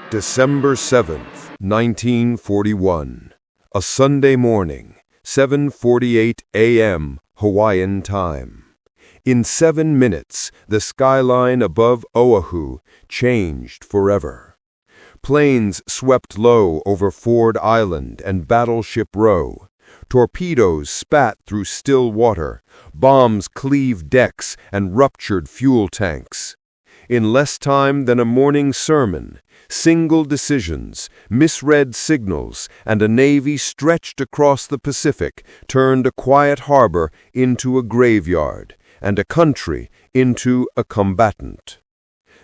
December 7th, 1941. A Sunday morning, 7:48 a.m. Hawaiian time. In 7 minutes, the skyline above Oahu changed forever. Planes swept low over Ford Island and Battleship Row. Torpedoes spat through still water. Bombs cleaved decks and ruptured fuel tanks. In less time than a morning sermon, single decisions, misread signals, and a navy stretched across the Pacific turned a quiet harbor into a graveyard, and a country into a combatant.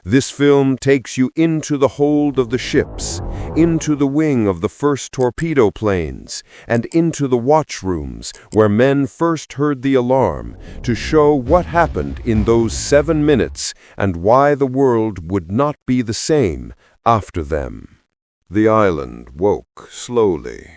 This film takes you into the hold of the ships, into the wing of the first torpedo planes, and into the watchrooms where men first heard the alarm, to show what happened in those 7 minutes and why the world would not be the same after them. The island woke slowly.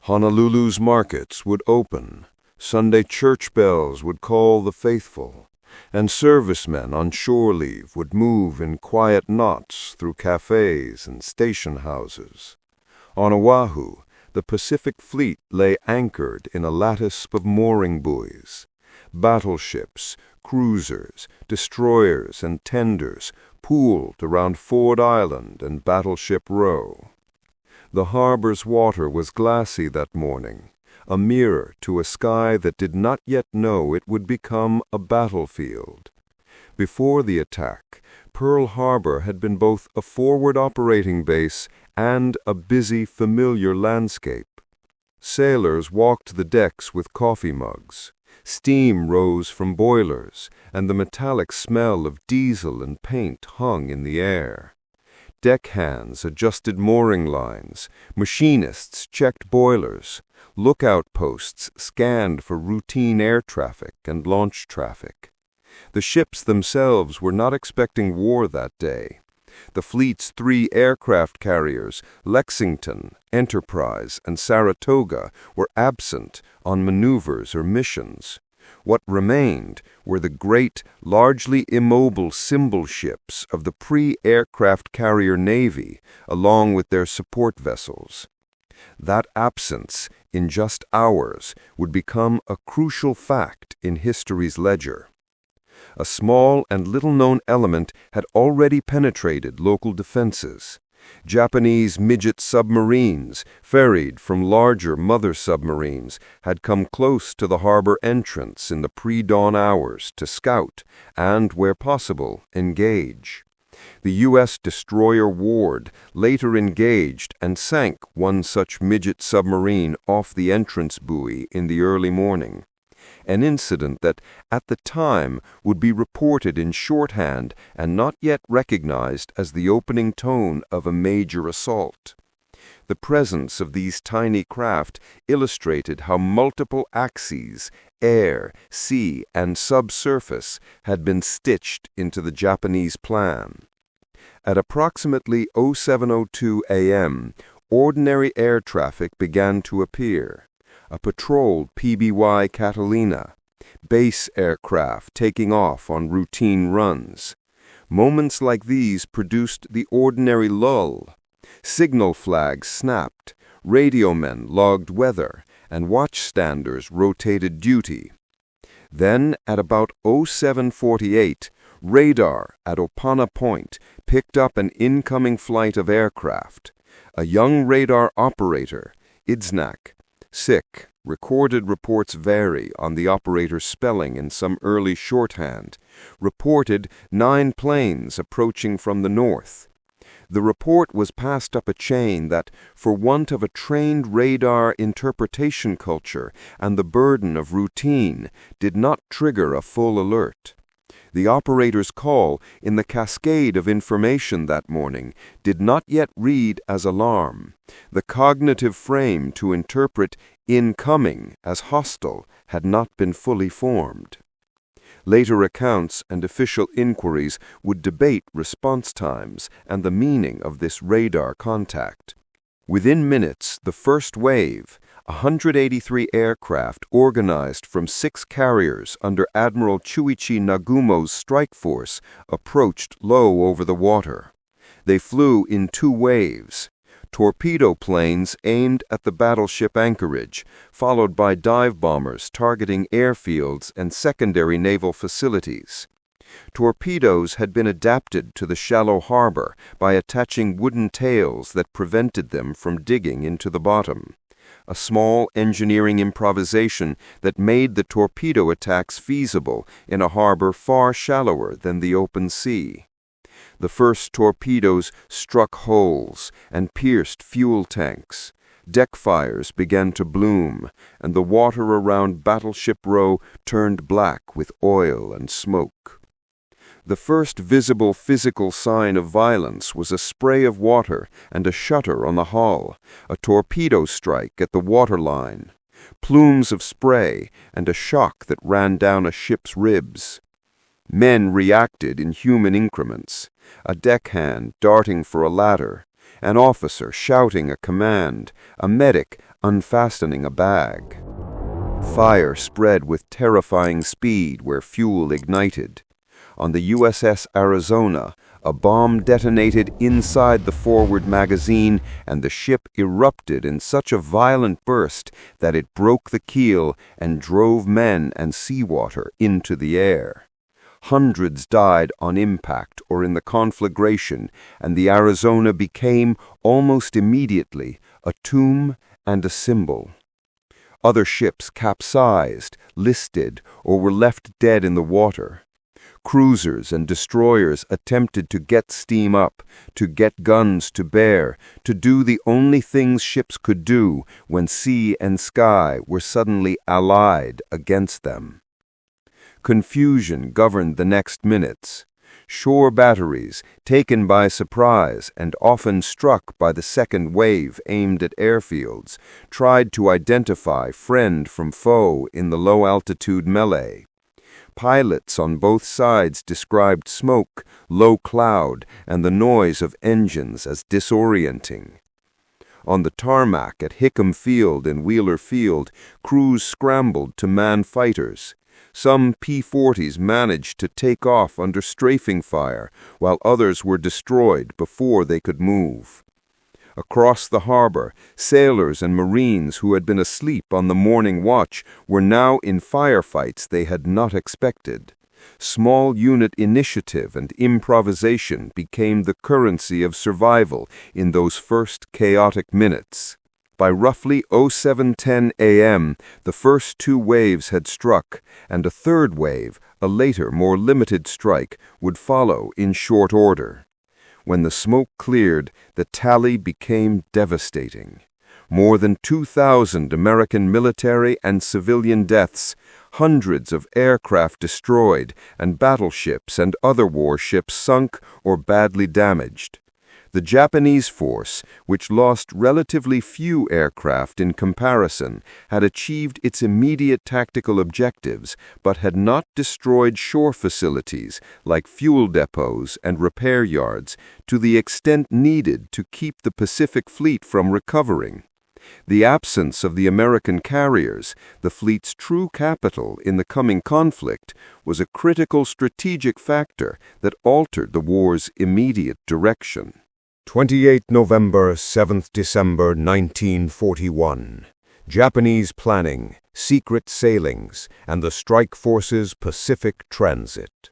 Honolulu's markets would open. Sunday church bells would call the faithful, and servicemen on shore leave would move in quiet knots through cafes and station houses. On Oahu, the Pacific Fleet lay anchored in a lattice of mooring buoys. Battleships, cruisers, destroyers, and tenders pooled around Ford Island and Battleship Row. The harbor's water was glassy that morning, a mirror to a sky that did not yet know it would become a battlefield. Before the attack, Pearl Harbor had been both a forward operating base and a busy, familiar landscape. Sailors walked the decks with coffee mugs. Steam rose from boilers, and the metallic smell of diesel and paint hung in the air. Deckhands adjusted mooring lines, machinists checked boilers, lookout posts scanned for routine air traffic and launch traffic. The ships themselves were not expecting war that day. The fleet's 3 aircraft carriers, Lexington, Enterprise, and Saratoga, were absent on maneuvers or missions. What remained were the great, largely immobile symbol ships of the pre-aircraft carrier Navy, along with their support vessels. That absence, in just hours, would become a crucial fact in history's ledger. A small and little-known element had already penetrated local defenses. Japanese midget submarines, ferried from larger mother submarines, had come close to the harbor entrance in the pre-dawn hours to scout and, where possible, engage. The U.S. destroyer Ward later engaged and sank one such midget submarine off the entrance buoy in the early morning, an incident that, at the time, would be reported in shorthand and not yet recognized as the opening tone of a major assault. The presence of these tiny craft illustrated how multiple axes, air, sea, and subsurface, had been stitched into the Japanese plan. At approximately 07:02 a.m., ordinary air traffic began to appear. A patrolled PBY Catalina, base aircraft taking off on routine runs. Moments like these produced the ordinary lull. Signal flags snapped, radiomen logged weather, and watchstanders rotated duty. Then, at about 07:48, radar at Opana Point picked up an incoming flight of aircraft. A young radar operator, Idznak, sick, recorded reports vary on the operator's spelling in some early shorthand, reported 9 planes approaching from the north. The report was passed up a chain that, for want of a trained radar interpretation culture and the burden of routine, did not trigger a full alert. The operator's call in the cascade of information that morning did not yet read as alarm. The cognitive frame to interpret incoming as hostile had not been fully formed. Later accounts and official inquiries would debate response times and the meaning of this radar contact. Within minutes, the first wave, 183 aircraft organized from 6 carriers under Admiral Chuichi Nagumo's strike force, approached low over the water. They flew in two waves. Torpedo planes aimed at the battleship anchorage, followed by dive bombers targeting airfields and secondary naval facilities. Torpedoes had been adapted to the shallow harbor by attaching wooden tails that prevented them from digging into the bottom. A small engineering improvisation that made the torpedo attacks feasible in a harbor far shallower than the open sea. The first torpedoes struck holes and pierced fuel tanks. Deck fires began to bloom, and the water around Battleship Row turned black with oil and smoke. The first visible physical sign of violence was a spray of water and a shutter on the hull, a torpedo strike at the waterline, plumes of spray, and a shock that ran down a ship's ribs. Men reacted in human increments, a deckhand darting for a ladder, an officer shouting a command, a medic unfastening a bag. Fire spread with terrifying speed where fuel ignited. On the USS Arizona, a bomb detonated inside the forward magazine, and the ship erupted in such a violent burst that it broke the keel and drove men and seawater into the air. Hundreds died on impact or in the conflagration, and the Arizona became, almost immediately, a tomb and a symbol. Other ships capsized, listed, or were left dead in the water. Cruisers and destroyers attempted to get steam up, to get guns to bear, to do the only things ships could do when sea and sky were suddenly allied against them. Confusion governed the next minutes. Shore batteries, taken by surprise and often struck by the second wave aimed at airfields, tried to identify friend from foe in the low-altitude melee. Pilots on both sides described smoke, low cloud, and the noise of engines as disorienting. On the tarmac at Hickam Field and Wheeler Field, crews scrambled to man fighters. Some P-40s managed to take off under strafing fire, while others were destroyed before they could move. Across the harbor, sailors and Marines who had been asleep on the morning watch were now in firefights they had not expected. Small unit initiative and improvisation became the currency of survival in those first chaotic minutes. By roughly 07:10 a.m., the first two waves had struck, and a third wave, a later, more limited strike, would follow in short order. When the smoke cleared, the tally became devastating. More than 2,000 American military and civilian deaths, hundreds of aircraft destroyed, and battleships and other warships sunk or badly damaged. The Japanese force, which lost relatively few aircraft in comparison, had achieved its immediate tactical objectives, but had not destroyed shore facilities like fuel depots and repair yards to the extent needed to keep the Pacific Fleet from recovering. The absence of the American carriers, the fleet's true capital in the coming conflict, was a critical strategic factor that altered the war's immediate direction. 28 November, 7th December 1941. Japanese planning, secret sailings, and the strike force's Pacific transit.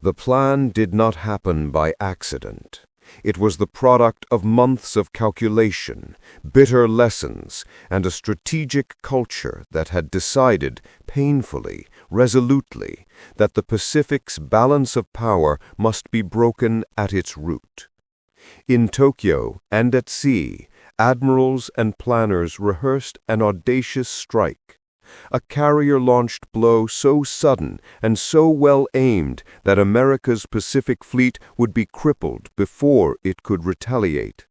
The plan did not happen by accident. It was the product of months of calculation, bitter lessons, and a strategic culture that had decided, painfully, resolutely, that the Pacific's balance of power must be broken at its root. In Tokyo and at sea, admirals and planners rehearsed an audacious strike, a carrier-launched blow so sudden and so well aimed that America's Pacific Fleet would be crippled before it could retaliate.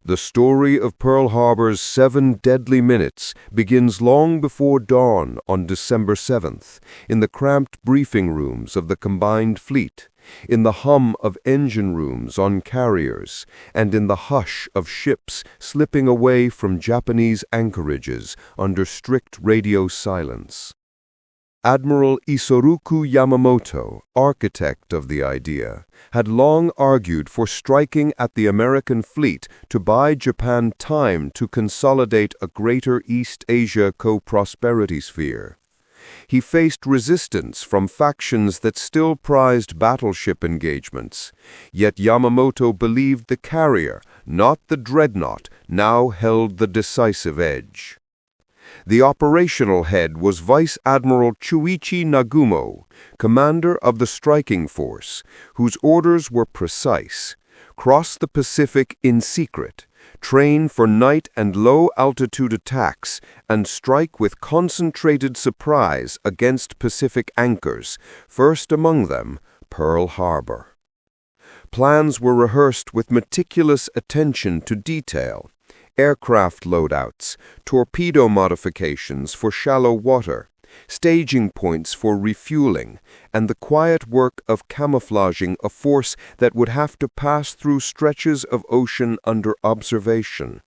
The story of Pearl Harbor's 7 deadly minutes begins long before dawn on December 7th, in the cramped briefing rooms of the combined fleet, in the hum of engine rooms on carriers, and in the hush of ships slipping away from Japanese anchorages under strict radio silence. Admiral Isoroku Yamamoto, architect of the idea, had long argued for striking at the American fleet to buy Japan time to consolidate a greater East Asia co-prosperity sphere. He faced resistance from factions that still prized battleship engagements, yet Yamamoto believed the carrier, not the dreadnought, now held the decisive edge. The operational head was Vice Admiral Chuichi Nagumo, commander of the striking force, whose orders were precise: cross the Pacific in secret, train for night and low-altitude attacks, and strike with concentrated surprise against Pacific anchors, first among them Pearl Harbor. Plans were rehearsed with meticulous attention to detail: aircraft loadouts, torpedo modifications for shallow water, staging points for refueling, and the quiet work of camouflaging a force that would have to pass through stretches of ocean under observation.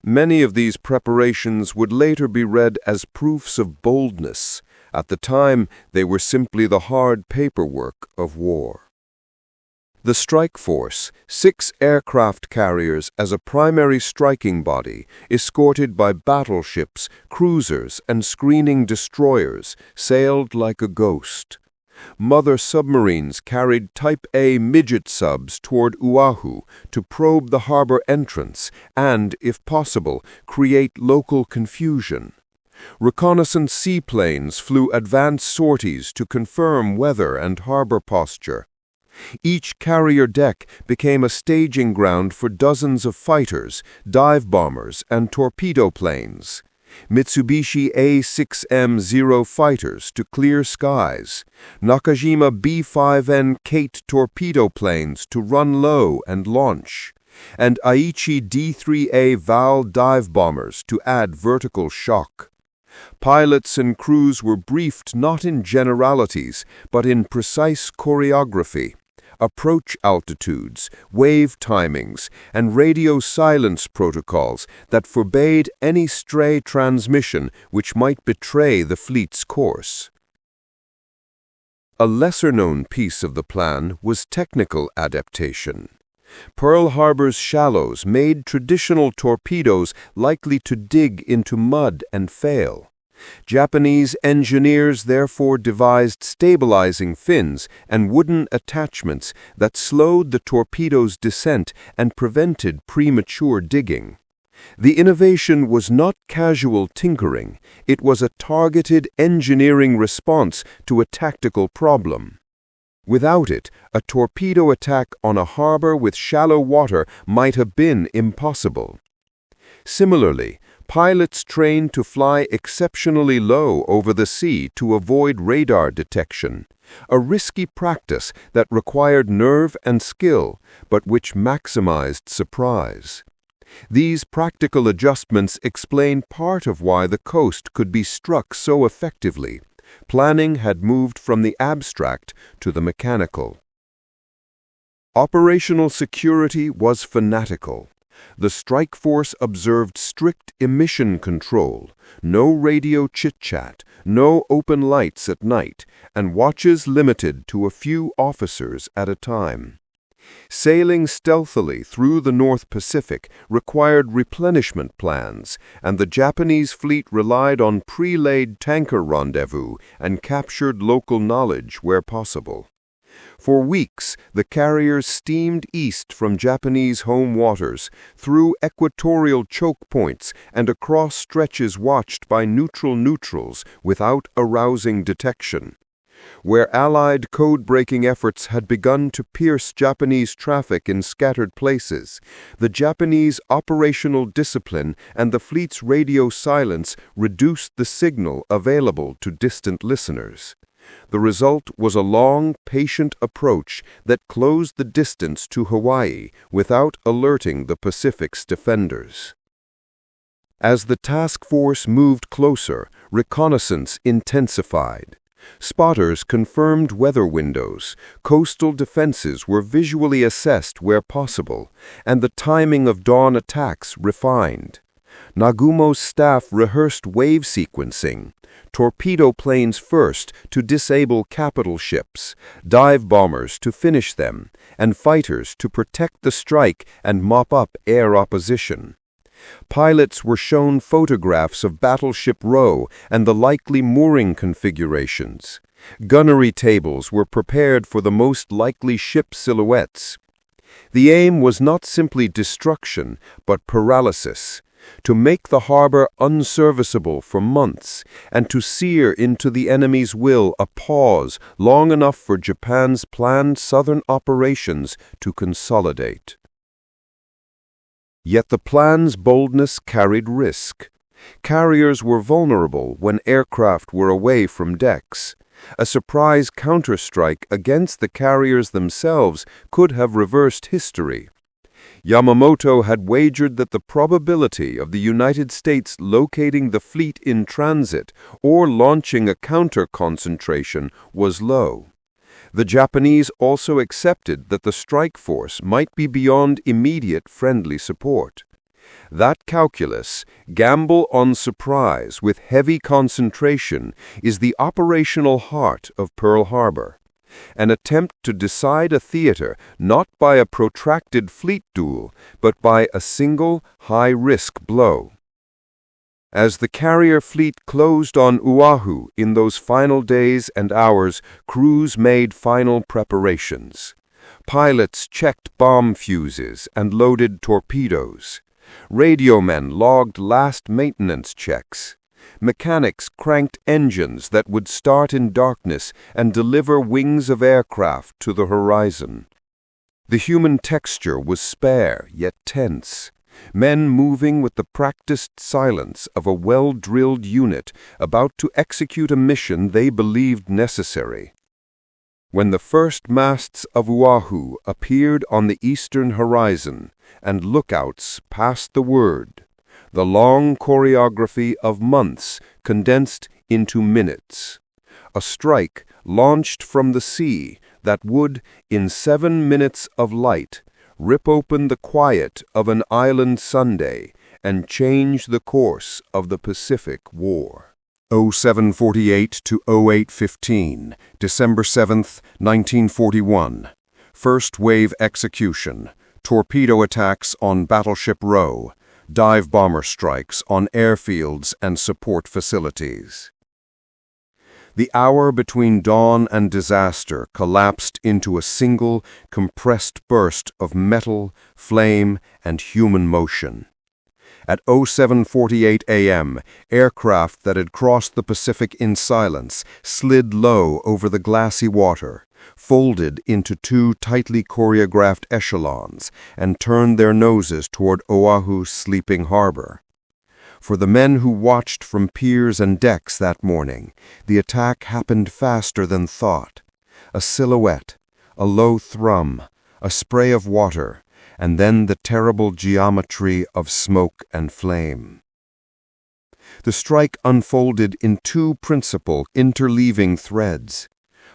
Many of these preparations would later be read as proofs of boldness. At the time, they were simply the hard paperwork of war. The strike force, 6 aircraft carriers as a primary striking body, escorted by battleships, cruisers, and screening destroyers, sailed like a ghost. Mother submarines carried Type A midget subs toward Oahu to probe the harbor entrance and, if possible, create local confusion. Reconnaissance seaplanes flew advance sorties to confirm weather and harbor posture. Each carrier deck became a staging ground for dozens of fighters, dive bombers, and torpedo planes. Mitsubishi A6M0 fighters to clear skies, Nakajima B5N Kate torpedo planes to run low and launch, and Aichi D3A Val dive bombers to add vertical shock. Pilots and crews were briefed not in generalities, but in precise choreography: approach altitudes, wave timings, and radio silence protocols that forbade any stray transmission which might betray the fleet's course. A lesser-known piece of the plan was technical adaptation. Pearl Harbor's shallows made traditional torpedoes likely to dig into mud and fail. Japanese engineers therefore devised stabilizing fins and wooden attachments that slowed the torpedo's descent and prevented premature digging. The innovation was not casual tinkering; it was a targeted engineering response to a tactical problem. Without it, a torpedo attack on a harbor with shallow water might have been impossible. Similarly, pilots trained to fly exceptionally low over the sea to avoid radar detection, a risky practice that required nerve and skill, but which maximized surprise. These practical adjustments explain part of why the coast could be struck so effectively. Planning had moved from the abstract to the mechanical. Operational security was fanatical. The strike force observed strict emission control, no radio chit-chat, no open lights at night, and watches limited to a few officers at a time. Sailing stealthily through the North Pacific required replenishment plans, and the Japanese fleet relied on pre-laid tanker rendezvous and captured local knowledge where possible. For weeks, the carriers steamed east from Japanese home waters, through equatorial choke points and across stretches watched by neutral neutrals without arousing detection. Where Allied code-breaking efforts had begun to pierce Japanese traffic in scattered places, the Japanese operational discipline and the fleet's radio silence reduced the signal available to distant listeners. The result was a long, patient approach that closed the distance to Hawaii without alerting the Pacific's defenders. As the task force moved closer, reconnaissance intensified. Spotters confirmed weather windows, coastal defenses were visually assessed where possible, and the timing of dawn attacks refined. Nagumo's staff rehearsed wave sequencing, torpedo planes first to disable capital ships, dive bombers to finish them, and fighters to protect the strike and mop up air opposition. Pilots were shown photographs of Battleship Row and the likely mooring configurations. Gunnery tables were prepared for the most likely ship silhouettes. The aim was not simply destruction, but paralysis, to make the harbor unserviceable for months, and to sear into the enemy's will a pause long enough for Japan's planned southern operations to consolidate. Yet the plan's boldness carried risk. Carriers were vulnerable when aircraft were away from decks. A surprise counterstrike against the carriers themselves could have reversed history. Yamamoto had wagered that the probability of the United States locating the fleet in transit or launching a counter-concentration was low. The Japanese also accepted that the strike force might be beyond immediate friendly support. That calculus, gamble on surprise with heavy concentration, is the operational heart of Pearl Harbor. An attempt to decide a theater not by a protracted fleet duel, but by a single high-risk blow. As the carrier fleet closed on Oahu in those final days and hours, crews made final preparations. Pilots checked bomb fuses and loaded torpedoes. Radiomen logged last maintenance checks. Mechanics cranked engines that would start in darkness and deliver wings of aircraft to the horizon. The human texture was spare yet tense. Men moving with the practiced silence of a well-drilled unit about to execute a mission they believed necessary. When the first masts of Oahu appeared on the eastern horizon and lookouts passed the word, the long choreography of months condensed into minutes. A strike launched from the sea that would, in 7 minutes of light, rip open the quiet of an island Sunday and change the course of the Pacific War. 0748 to 0815, December 7, 1941. First wave execution. Torpedo attacks on Battleship Row. Dive bomber strikes on airfields and support facilities. The hour between dawn and disaster collapsed into a single, compressed burst of metal, flame, and human motion. At 07:48 a.m., aircraft that had crossed the Pacific in silence slid low over the glassy water, folded into 2 tightly choreographed echelons, and turned their noses toward Oahu's sleeping harbor. For the men who watched from piers and decks that morning, the attack happened faster than thought. A silhouette, a low thrum, a spray of water, and then the terrible geometry of smoke and flame. The strike unfolded in 2 principal interleaving threads.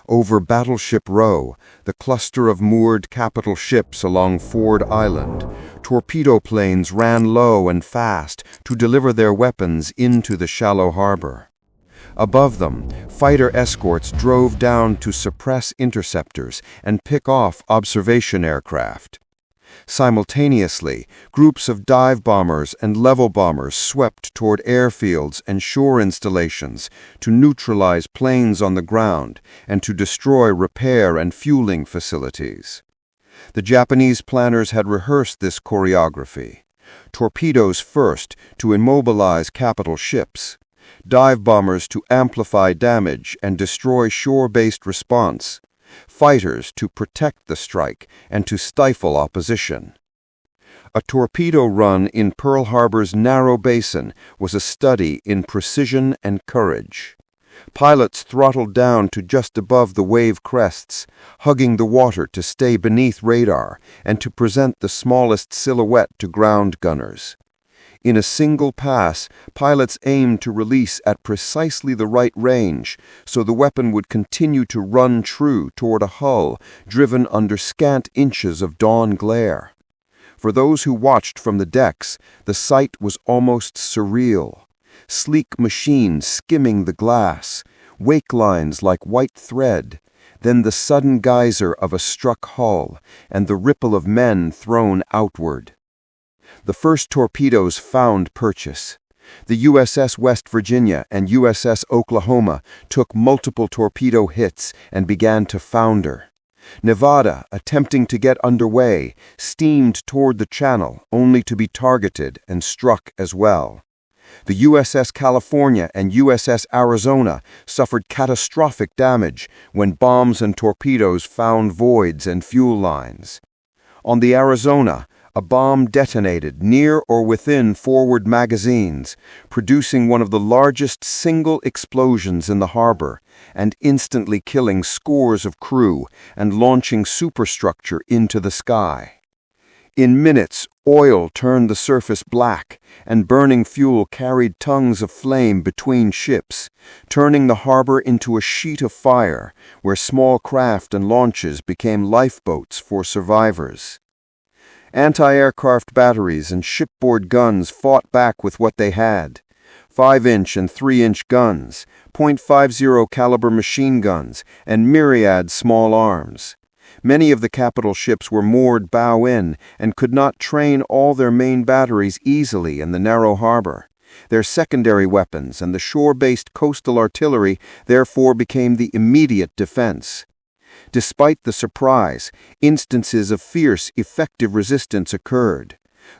Over Battleship Row, the cluster of moored capital ships along Ford Island, torpedo planes ran low and fast to deliver their weapons into the shallow harbor. Above them, fighter escorts drove down to suppress interceptors and pick off observation aircraft. Simultaneously, groups of dive bombers and level bombers swept toward airfields and shore installations to neutralize planes on the ground and to destroy repair and fueling facilities. The Japanese planners had rehearsed this choreography. Torpedoes first to immobilize capital ships, dive bombers to amplify damage and destroy shore-based response, fighters to protect the strike and to stifle opposition. A torpedo run in Pearl Harbor's narrow basin was a study in precision and courage. Pilots throttled down to just above the wave crests, hugging the water to stay beneath radar and to present the smallest silhouette to ground gunners. In a single pass, pilots aimed to release at precisely the right range, so the weapon would continue to run true toward a hull driven under scant inches of dawn glare. For those who watched from the decks, the sight was almost surreal. Sleek machines skimming the glass, wake lines like white thread, then the sudden geyser of a struck hull, and the ripple of men thrown outward. The first torpedoes found purchase. The USS West Virginia and USS Oklahoma took multiple torpedo hits and began to founder. Nevada, attempting to get underway, steamed toward the channel only to be targeted and struck as well. The USS California and USS Arizona suffered catastrophic damage when bombs and torpedoes found voids and fuel lines. On the Arizona, a bomb detonated near or within forward magazines, producing one of the largest single explosions in the harbor and instantly killing scores of crew and launching superstructure into the sky. In minutes, oil turned the surface black, and burning fuel carried tongues of flame between ships, turning the harbor into a sheet of fire where small craft and launches became lifeboats for survivors. Anti-aircraft batteries and shipboard guns fought back with what they had. 5-inch and 3-inch guns, .50 caliber machine guns, and myriad small arms. Many of the capital ships were moored bow in and could not train all their main batteries easily in the narrow harbor. Their secondary weapons and the shore-based coastal artillery therefore became the immediate defense. Despite the surprise, instances of fierce, effective resistance occurred.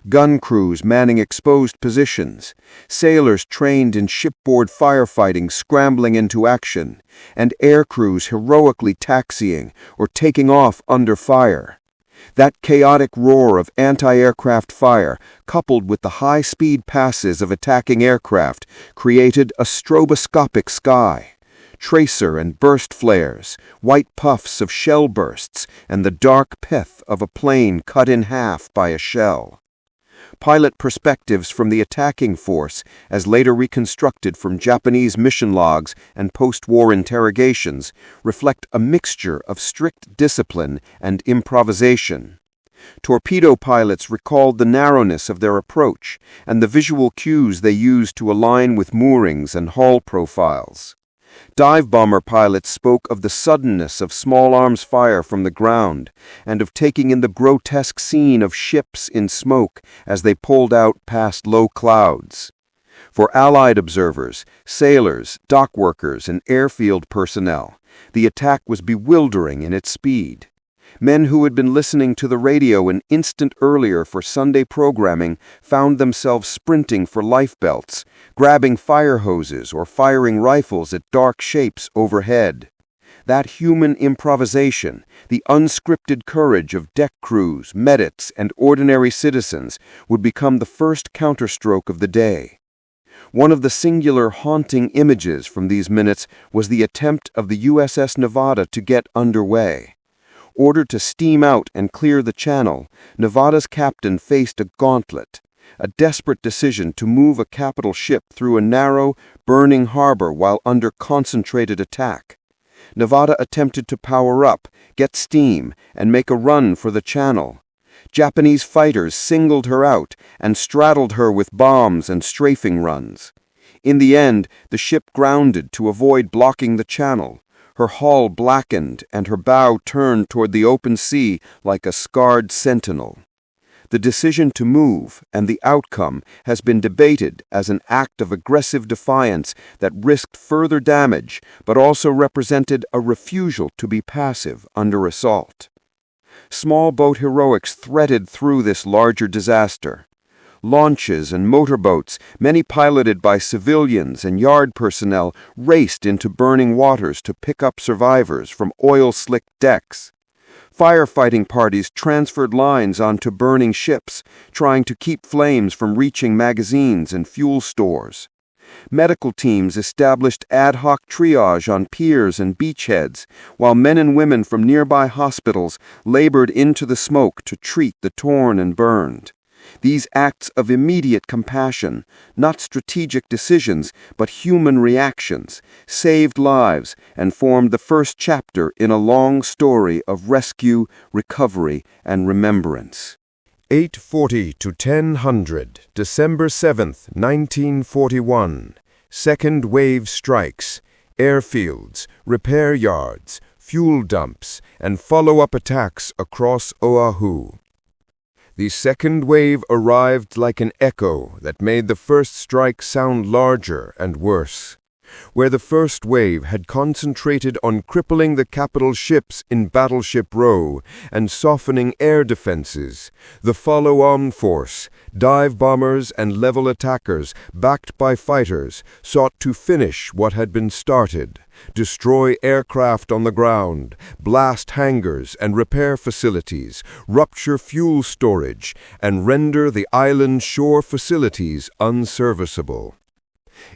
Gun crews manning exposed positions, sailors trained in shipboard firefighting scrambling into action, and air crews heroically taxiing or taking off under fire. That chaotic roar of anti-aircraft fire, coupled with the high-speed passes of attacking aircraft, created a stroboscopic sky. Tracer and burst flares, white puffs of shell bursts, and the dark pith of a plane cut in half by a shell. Pilot perspectives from the attacking force, as later reconstructed from Japanese mission logs and post-war interrogations, reflect a mixture of strict discipline and improvisation. Torpedo pilots recalled the narrowness of their approach and the visual cues they used to align with moorings and hull profiles. Dive bomber pilots spoke of the suddenness of small arms fire from the ground and of taking in the grotesque scene of ships in smoke as they pulled out past low clouds. For Allied observers, sailors, dock workers, and airfield personnel, the attack was bewildering in its speed. Men who had been listening to the radio an instant earlier for Sunday programming found themselves sprinting for lifebelts, grabbing fire hoses or firing rifles at dark shapes overhead. That human improvisation, the unscripted courage of deck crews, medics, and ordinary citizens would become the first counterstroke of the day. One of the singular haunting images from these minutes was the attempt of the USS Nevada to get underway. Ordered to steam out and clear the channel, Nevada's captain faced a gauntlet, a desperate decision to move a capital ship through a narrow, burning harbor while under concentrated attack. Nevada attempted to power up, get steam, and make a run for the channel. Japanese fighters singled her out and straddled her with bombs and strafing runs. In the end, the ship grounded to avoid blocking the channel. Her hull blackened and her bow turned toward the open sea like a scarred sentinel. The decision to move and the outcome has been debated as an act of aggressive defiance that risked further damage but also represented a refusal to be passive under assault. Small boat heroics threaded through this larger disaster. Launches and motorboats, many piloted by civilians and yard personnel, raced into burning waters to pick up survivors from oil-slicked decks. Firefighting parties transferred lines onto burning ships, trying to keep flames from reaching magazines and fuel stores. Medical teams established ad hoc triage on piers and beachheads, while men and women from nearby hospitals labored into the smoke to treat the torn and burned. These acts of immediate compassion, not strategic decisions, but human reactions, saved lives and formed the first chapter in a long story of rescue, recovery, and remembrance. 8:40 to 10:00, December 7th, 1941. Second wave strikes, airfields, repair yards, fuel dumps, and follow-up attacks across Oahu. The second wave arrived like an echo that made the first strike sound larger and worse. Where the first wave had concentrated on crippling the capital ships in Battleship Row and softening air defenses, the follow-on force, dive bombers and level attackers backed by fighters, sought to finish what had been started, destroy aircraft on the ground, blast hangars and repair facilities, rupture fuel storage, and render the island's shore facilities unserviceable.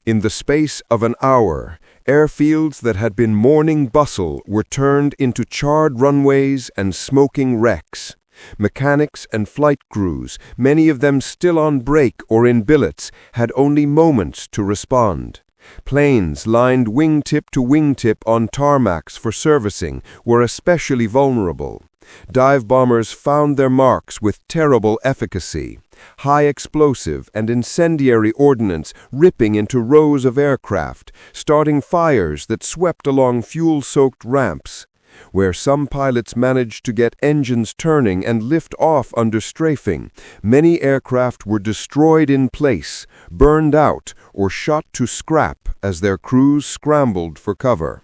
In the space of an hour, airfields that had been morning bustle were turned into charred runways and smoking wrecks. Mechanics and flight crews, many of them still on break or in billets, had only moments to respond. Planes lined wingtip to wingtip on tarmacs for servicing were especially vulnerable. Dive bombers found their marks with terrible efficacy. High explosive and incendiary ordnance ripping into rows of aircraft, starting fires that swept along fuel-soaked ramps. Where some pilots managed to get engines turning and lift off under strafing, many aircraft were destroyed in place, burned out, or shot to scrap as their crews scrambled for cover.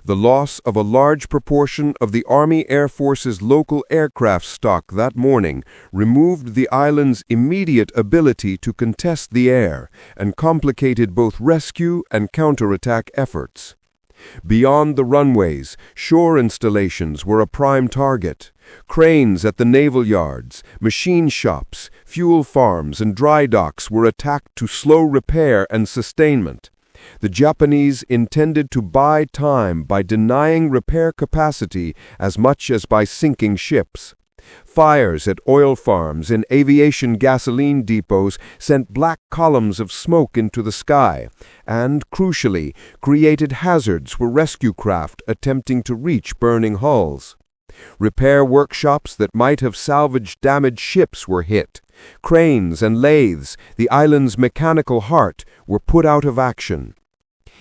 The loss of a large proportion of the Army Air Force's local aircraft stock that morning removed the island's immediate ability to contest the air and complicated both rescue and counterattack efforts. Beyond the runways, shore installations were a prime target. Cranes at the naval yards, machine shops, fuel farms, and dry docks were attacked to slow repair and sustainment. The Japanese intended to buy time by denying repair capacity as much as by sinking ships. Fires at oil farms and aviation gasoline depots sent black columns of smoke into the sky and, crucially, created hazards for rescue craft attempting to reach burning hulls. Repair workshops that might have salvaged damaged ships were hit. Cranes and lathes, the island's mechanical heart, were put out of action.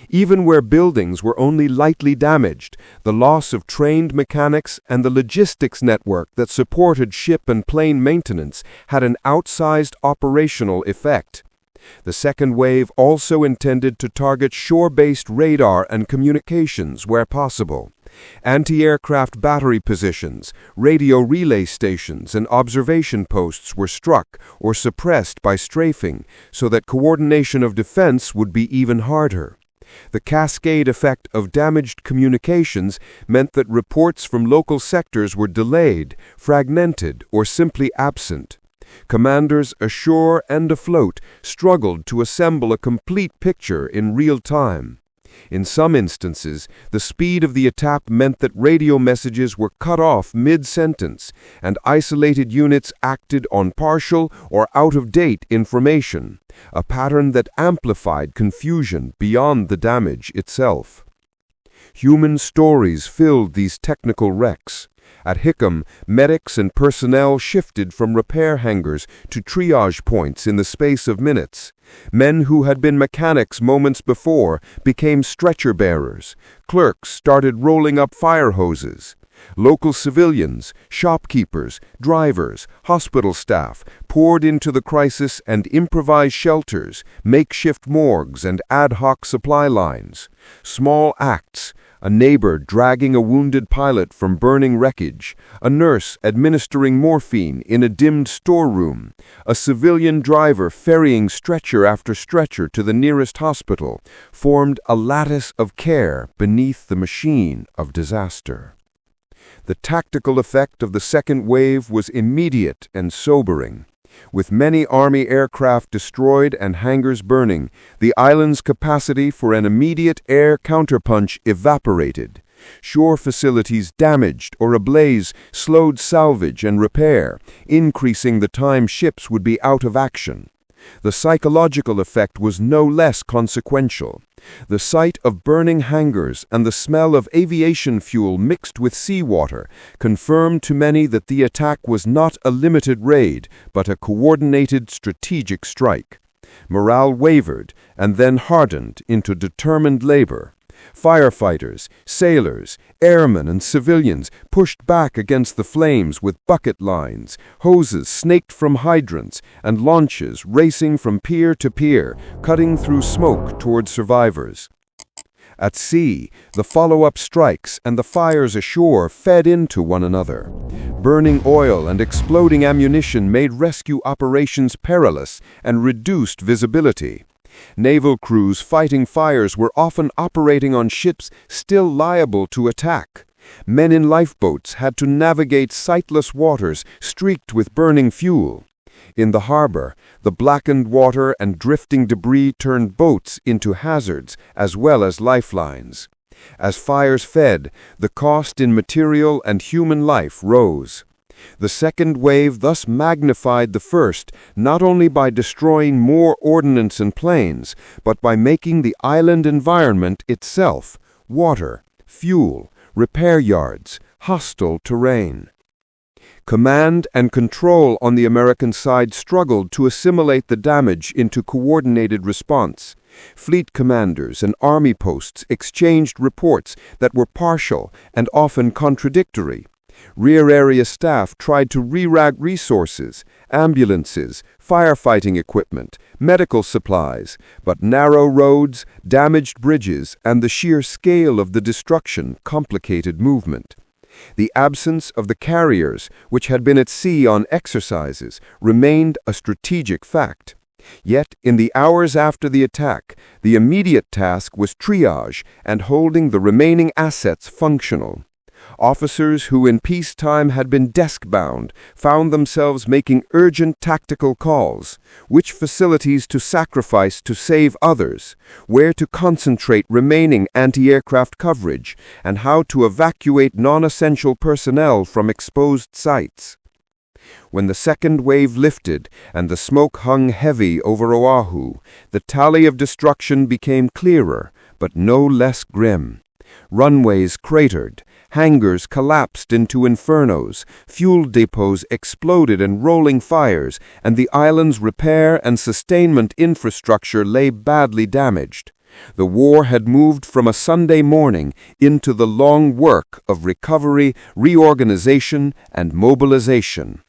Even where buildings were only lightly damaged, the loss of trained mechanics and the logistics network that supported ship and plane maintenance had an outsized operational effect. The second wave also intended to target shore-based radar and communications where possible. Anti-aircraft battery positions, radio relay stations, and observation posts were struck or suppressed by strafing so that coordination of defense would be even harder. The cascade effect of damaged communications meant that reports from local sectors were delayed, fragmented, or simply absent. Commanders ashore and afloat struggled to assemble a complete picture in real time. In some instances, the speed of the attack meant that radio messages were cut off mid-sentence, and isolated units acted on partial or out-of-date information, a pattern that amplified confusion beyond the damage itself. Human stories filled these technical wrecks. At Hickam, medics and personnel shifted from repair hangars to triage points in the space of minutes. Men who had been mechanics moments before became stretcher bearers. Clerks started rolling up fire hoses. Local civilians, shopkeepers, drivers, hospital staff poured into the crisis and improvised shelters, makeshift morgues, and ad hoc supply lines. Small acts, a neighbor dragging a wounded pilot from burning wreckage, a nurse administering morphine in a dimmed storeroom, a civilian driver ferrying stretcher after stretcher to the nearest hospital, formed a lattice of care beneath the machine of disaster. The tactical effect of the second wave was immediate and sobering. With many Army aircraft destroyed and hangars burning, the island's capacity for an immediate air counterpunch evaporated. Shore facilities damaged or ablaze slowed salvage and repair, increasing the time ships would be out of action. The psychological effect was no less consequential. The sight of burning hangars and the smell of aviation fuel mixed with seawater confirmed to many that the attack was not a limited raid, but a coordinated strategic strike. Morale wavered and then hardened into determined labor. Firefighters, sailors, airmen, and civilians pushed back against the flames with bucket lines, hoses snaked from hydrants, and launches racing from pier to pier, cutting through smoke toward survivors. At sea, the follow-up strikes and the fires ashore fed into one another. Burning oil and exploding ammunition made rescue operations perilous and reduced visibility. Naval crews fighting fires were often operating on ships still liable to attack. Men in lifeboats had to navigate sightless waters streaked with burning fuel. In the harbor, the blackened water and drifting debris turned boats into hazards as well as lifelines. As fires fed, the cost in material and human life rose. The second wave thus magnified the first, not only by destroying more ordnance and planes, but by making the island environment itself, water, fuel, repair yards, hostile terrain. Command and control on the American side struggled to assimilate the damage into coordinated response. Fleet commanders and army posts exchanged reports that were partial and often contradictory. Rear area staff tried to re-route resources, ambulances, firefighting equipment, medical supplies, but narrow roads, damaged bridges, and the sheer scale of the destruction complicated movement. The absence of the carriers, which had been at sea on exercises, remained a strategic fact. Yet, in the hours after the attack, the immediate task was triage and holding the remaining assets functional. Officers who in peacetime had been desk-bound found themselves making urgent tactical calls: which facilities to sacrifice to save others, where to concentrate remaining anti-aircraft coverage, and how to evacuate non-essential personnel from exposed sites. When the second wave lifted and the smoke hung heavy over Oahu, the tally of destruction became clearer, but no less grim. Runways cratered, hangars collapsed into infernos, fuel depots exploded in rolling fires, and the island's repair and sustainment infrastructure lay badly damaged. The war had moved from a Sunday morning into the long work of recovery, reorganization, and mobilization.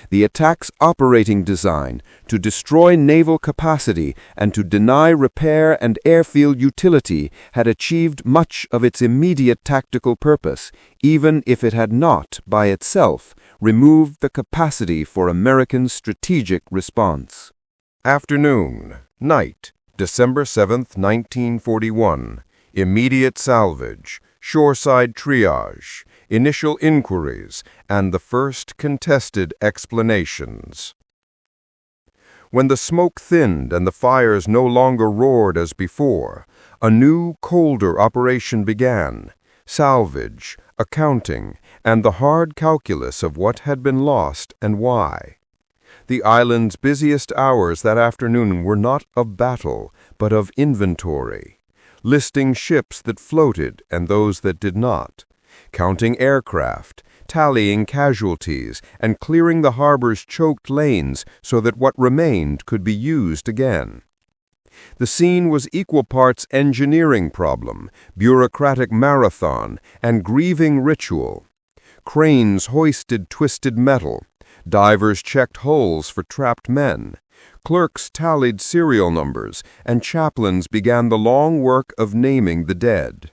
The attack's operating design, to destroy naval capacity and to deny repair and airfield utility, had achieved much of its immediate tactical purpose, even if it had not, by itself, removed the capacity for American strategic response. Afternoon, night, December 7, 1941. Immediate salvage, shoreside triage, initial inquiries, and the first contested explanations. When the smoke thinned and the fires no longer roared as before, a new, colder operation began: salvage, accounting, and the hard calculus of what had been lost and why. The island's busiest hours that afternoon were not of battle, but of inventory, listing ships that floated and those that did not, counting aircraft, tallying casualties, and clearing the harbor's choked lanes so that what remained could be used again. The scene was equal parts engineering problem, bureaucratic marathon, and grieving ritual. Cranes hoisted twisted metal. Divers checked holes for trapped men. Clerks tallied serial numbers, and chaplains began the long work of naming the dead.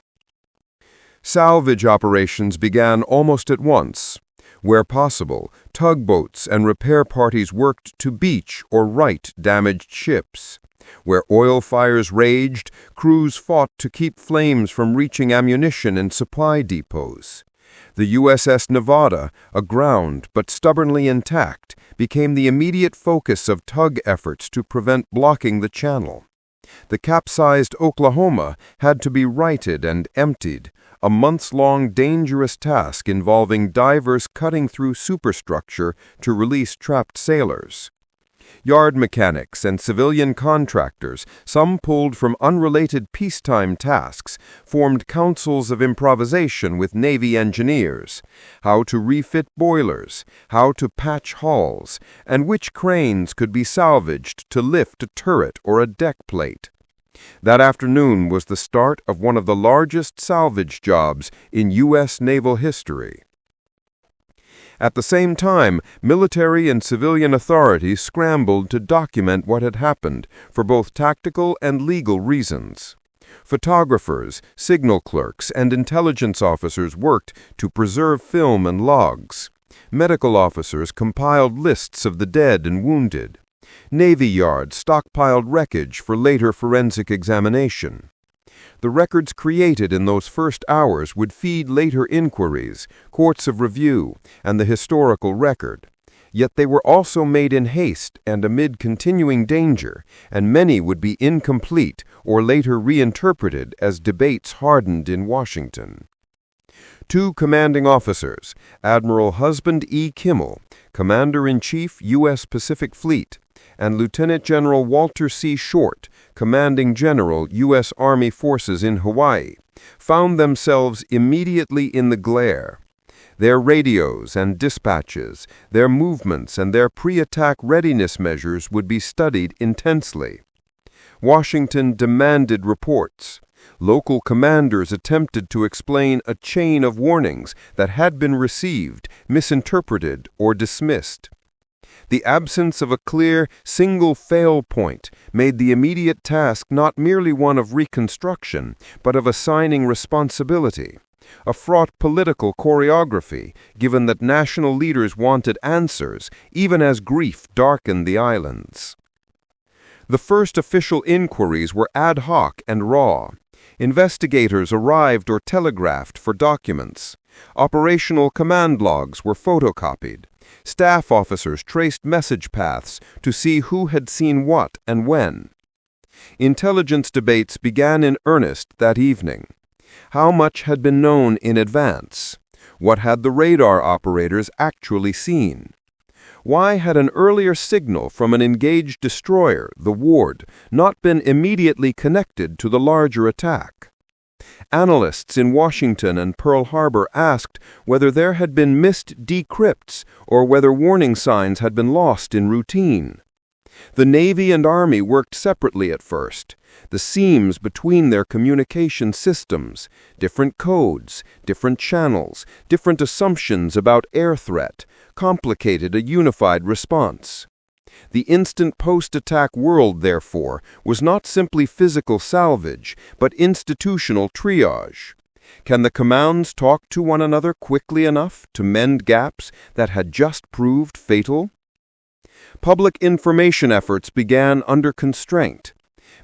Salvage operations began almost at once. Where possible, tugboats and repair parties worked to beach or right damaged ships. Where oil fires raged, crews fought to keep flames from reaching ammunition and supply depots. The USS Nevada, aground but stubbornly intact, became the immediate focus of tug efforts to prevent blocking the channel. The capsized Oklahoma had to be righted and emptied, a months-long dangerous task involving divers cutting through superstructure to release trapped sailors. Yard mechanics and civilian contractors, some pulled from unrelated peacetime tasks, formed councils of improvisation with Navy engineers, how to refit boilers, how to patch hulls, and which cranes could be salvaged to lift a turret or a deck plate. That afternoon was the start of one of the largest salvage jobs in U.S. naval history. At the same time, military and civilian authorities scrambled to document what had happened for both tactical and legal reasons. Photographers, signal clerks, and intelligence officers worked to preserve film and logs. Medical officers compiled lists of the dead and wounded. Navy yards stockpiled wreckage for later forensic examination. The records created in those first hours would feed later inquiries, courts of review, and the historical record. Yet they were also made in haste and amid continuing danger, and many would be incomplete or later reinterpreted as debates hardened in Washington. Two commanding officers, Admiral Husband E. Kimmel, Commander-in-Chief, U.S. Pacific Fleet, and Lieutenant General Walter C. Short, Commanding General, U.S. Army Forces in Hawaii, found themselves immediately in the glare. Their radios and dispatches, their movements, and their pre-attack readiness measures would be studied intensely. Washington demanded reports. Local commanders attempted to explain a chain of warnings that had been received, misinterpreted, or dismissed. The absence of a clear, single fail point made the immediate task not merely one of reconstruction, but of assigning responsibility, a fraught political choreography, given that national leaders wanted answers, even as grief darkened the islands. The first official inquiries were ad hoc and raw. Investigators arrived or telegraphed for documents. Operational command logs were photocopied. Staff officers traced message paths to see who had seen what and when. Intelligence debates began in earnest that evening. How much had been known in advance? What had the radar operators actually seen? Why had an earlier signal from an engaged destroyer, the Ward, not been immediately connected to the larger attack? Analysts in Washington and Pearl Harbor asked whether there had been missed decrypts or whether warning signs had been lost in routine. The Navy and Army worked separately at first. The seams between their communication systems, different codes, different channels, different assumptions about air threat, complicated a unified response. The instant post-attack world, therefore, was not simply physical salvage, but institutional triage. Can the commands talk to one another quickly enough to mend gaps that had just proved fatal? Public information efforts began under constraint.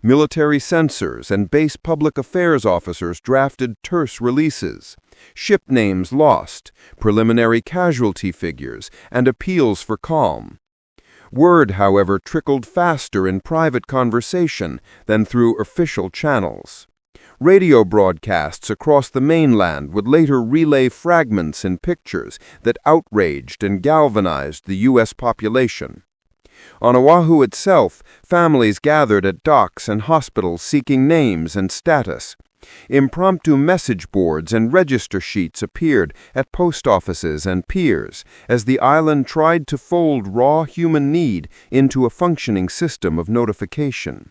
Military censors and base public affairs officers drafted terse releases. Ship names lost, preliminary casualty figures, and appeals for calm. Word, however, trickled faster in private conversation than through official channels. Radio broadcasts across the mainland would later relay fragments and pictures that outraged and galvanized the U.S. population. On Oahu itself, families gathered at docks and hospitals seeking names and status. Impromptu message boards and register sheets appeared at post offices and piers as the island tried to fold raw human need into a functioning system of notification.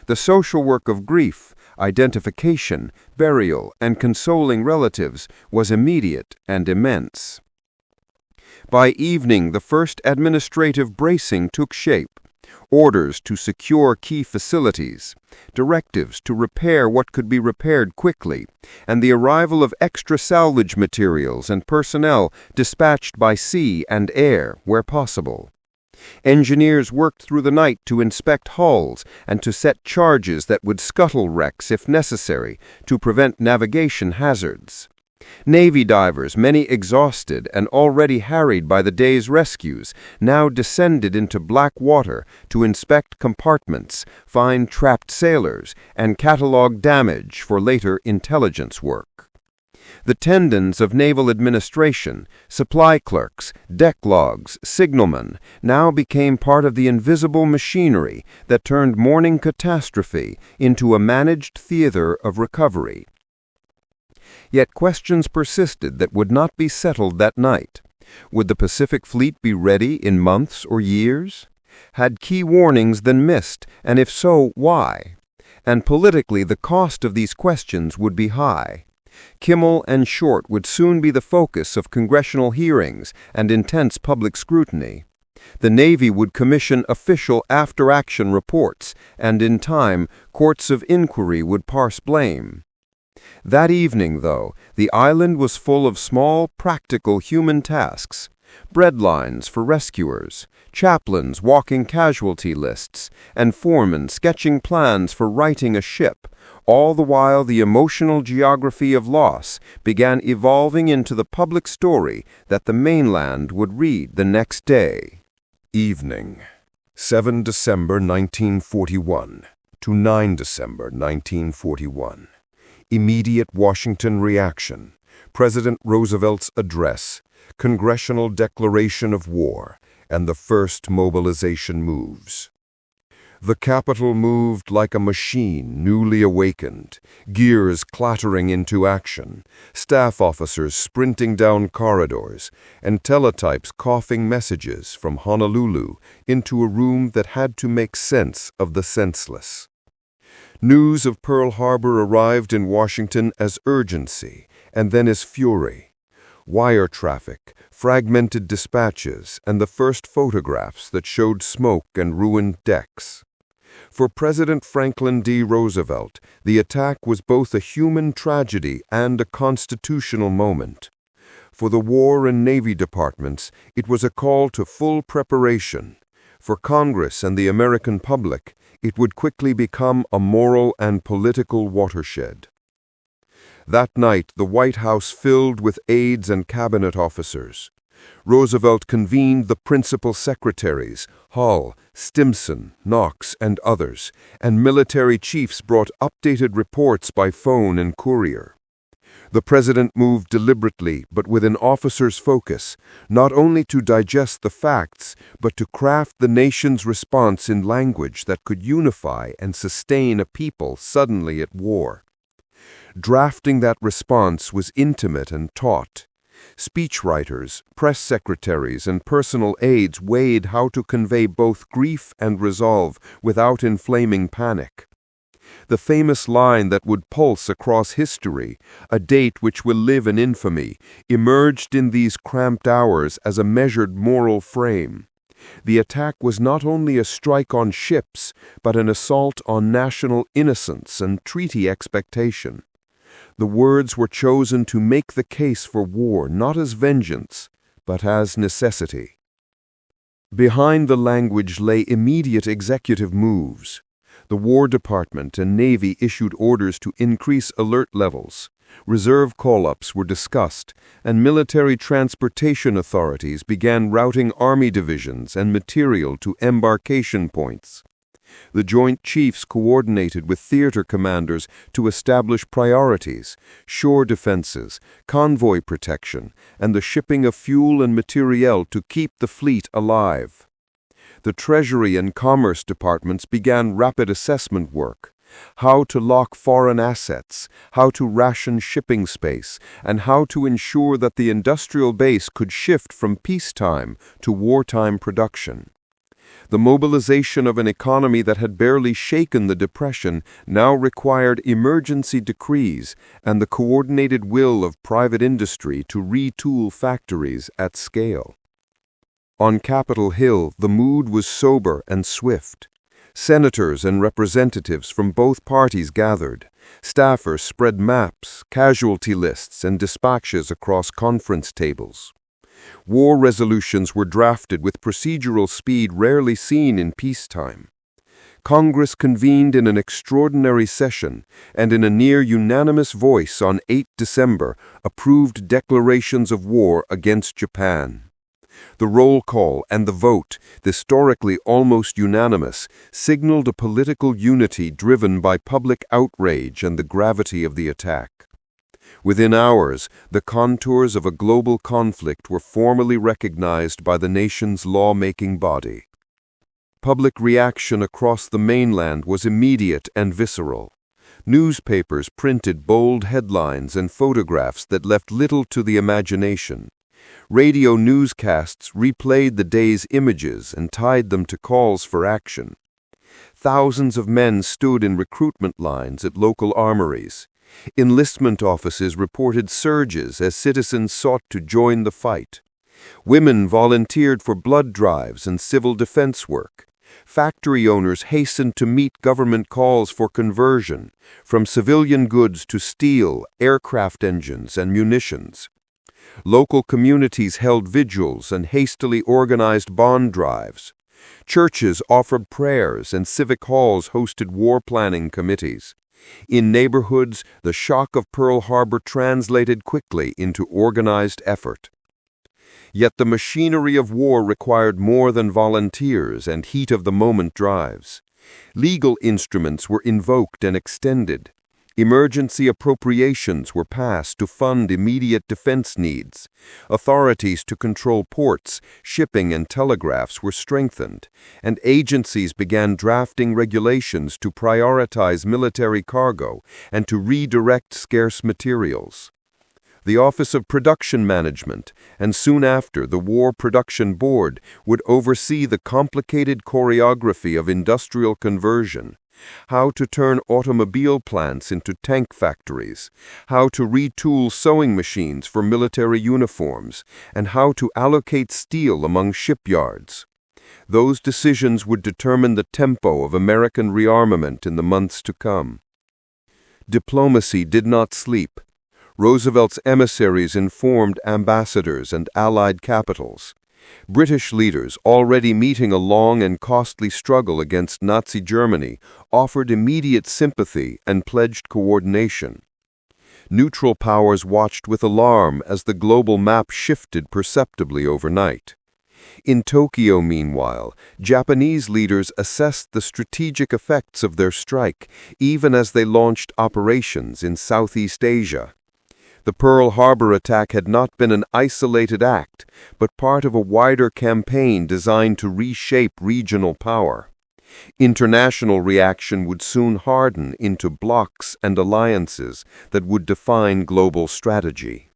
The social work of grief, identification, burial, and consoling relatives was immediate and immense. By evening, the first administrative bracing took shape. Orders to secure key facilities, directives to repair what could be repaired quickly, and the arrival of extra salvage materials and personnel dispatched by sea and air where possible. Engineers worked through the night to inspect hulls and to set charges that would scuttle wrecks if necessary to prevent navigation hazards. Navy divers, many exhausted and already harried by the day's rescues, now descended into black water to inspect compartments, find trapped sailors, and catalog damage for later intelligence work. The tendons of naval administration, supply clerks, deck logs, signalmen, now became part of the invisible machinery that turned morning catastrophe into a managed theater of recovery. Yet questions persisted that would not be settled that night. Would the Pacific Fleet be ready in months or years? Had key warnings been missed, and if so, why? And politically, the cost of these questions would be high. Kimmel and Short would soon be the focus of congressional hearings and intense public scrutiny. The Navy would commission official after-action reports, and in time, courts of inquiry would parse blame. That evening, though, the island was full of small, practical human tasks. Bread lines for rescuers, chaplains walking casualty lists, and foremen sketching plans for righting a ship. All the while the emotional geography of loss began evolving into the public story that the mainland would read the next day. Evening, 7 December 1941 to 9 December 1941. Immediate Washington reaction. President Roosevelt's address, Congressional Declaration of War, and the first mobilization moves. The Capitol moved like a machine newly awakened, gears clattering into action, staff officers sprinting down corridors, and teletypes coughing messages from Honolulu into a room that had to make sense of the senseless. News of Pearl Harbor arrived in Washington as urgency and then as fury. Wire traffic, fragmented dispatches, and the first photographs that showed smoke and ruined decks. For President Franklin D. Roosevelt, the attack was both a human tragedy and a constitutional moment. For the War and Navy departments, it was a call to full preparation. For Congress and the American public, it would quickly become a moral and political watershed. That night, the White House filled with aides and cabinet officers. Roosevelt convened the principal secretaries, Hull, Stimson, Knox, and others, and military chiefs brought updated reports by phone and courier. The president moved deliberately, but with an officer's focus, not only to digest the facts, but to craft the nation's response in language that could unify and sustain a people suddenly at war. Drafting that response was intimate and taut. Speechwriters, press secretaries, and personal aides weighed how to convey both grief and resolve without inflaming panic. The famous line that would pulse across history, a date which will live in infamy, emerged in these cramped hours as a measured moral frame. The attack was not only a strike on ships, but an assault on national innocence and treaty expectation. The words were chosen to make the case for war not as vengeance, but as necessity. Behind the language lay immediate executive moves. The War Department and Navy issued orders to increase alert levels. Reserve call-ups were discussed, and military transportation authorities began routing Army divisions and material to embarkation points. The Joint Chiefs coordinated with theater commanders to establish priorities, shore defenses, convoy protection, and the shipping of fuel and materiel to keep the fleet alive. The Treasury and Commerce departments began rapid assessment work. How to lock foreign assets, how to ration shipping space, and how to ensure that the industrial base could shift from peacetime to wartime production. The mobilization of an economy that had barely shaken the Depression now required emergency decrees and the coordinated will of private industry to retool factories at scale. On Capitol Hill, the mood was sober and swift. Senators and representatives from both parties gathered. Staffers spread maps, casualty lists, and dispatches across conference tables. War resolutions were drafted with procedural speed rarely seen in peacetime. Congress convened in an extraordinary session and in a near-unanimous voice on 8 December approved declarations of war against Japan. The roll call and the vote, historically almost unanimous, signaled a political unity driven by public outrage and the gravity of the attack. Within hours, the contours of a global conflict were formally recognized by the nation's lawmaking body. Public reaction across the mainland was immediate and visceral. Newspapers printed bold headlines and photographs that left little to the imagination. Radio newscasts replayed the day's images and tied them to calls for action. Thousands of men stood in recruitment lines at local armories. Enlistment offices reported surges as citizens sought to join the fight. Women volunteered for blood drives and civil defense work. Factory owners hastened to meet government calls for conversion, from civilian goods to steel, aircraft engines, and munitions. Local communities held vigils and hastily organized bond drives. Churches offered prayers and civic halls hosted war planning committees. In neighborhoods, the shock of Pearl Harbor translated quickly into organized effort. Yet the machinery of war required more than volunteers and heat-of-the-moment drives. Legal instruments were invoked and extended. Emergency appropriations were passed to fund immediate defense needs. Authorities to control ports, shipping, and telegraphs were strengthened, and agencies began drafting regulations to prioritize military cargo and to redirect scarce materials. The Office of Production Management, and soon after the War Production Board, would oversee the complicated choreography of industrial conversion. How to turn automobile plants into tank factories, how to retool sewing machines for military uniforms, and how to allocate steel among shipyards. Those decisions would determine the tempo of American rearmament in the months to come. Diplomacy did not sleep. Roosevelt's emissaries informed ambassadors and allied capitals. British leaders, already meeting a long and costly struggle against Nazi Germany, offered immediate sympathy and pledged coordination. Neutral powers watched with alarm as the global map shifted perceptibly overnight. In Tokyo, meanwhile, Japanese leaders assessed the strategic effects of their strike, even as they launched operations in Southeast Asia. The Pearl Harbor attack had not been an isolated act, but part of a wider campaign designed to reshape regional power. International reaction would soon harden into blocs and alliances that would define global strategy.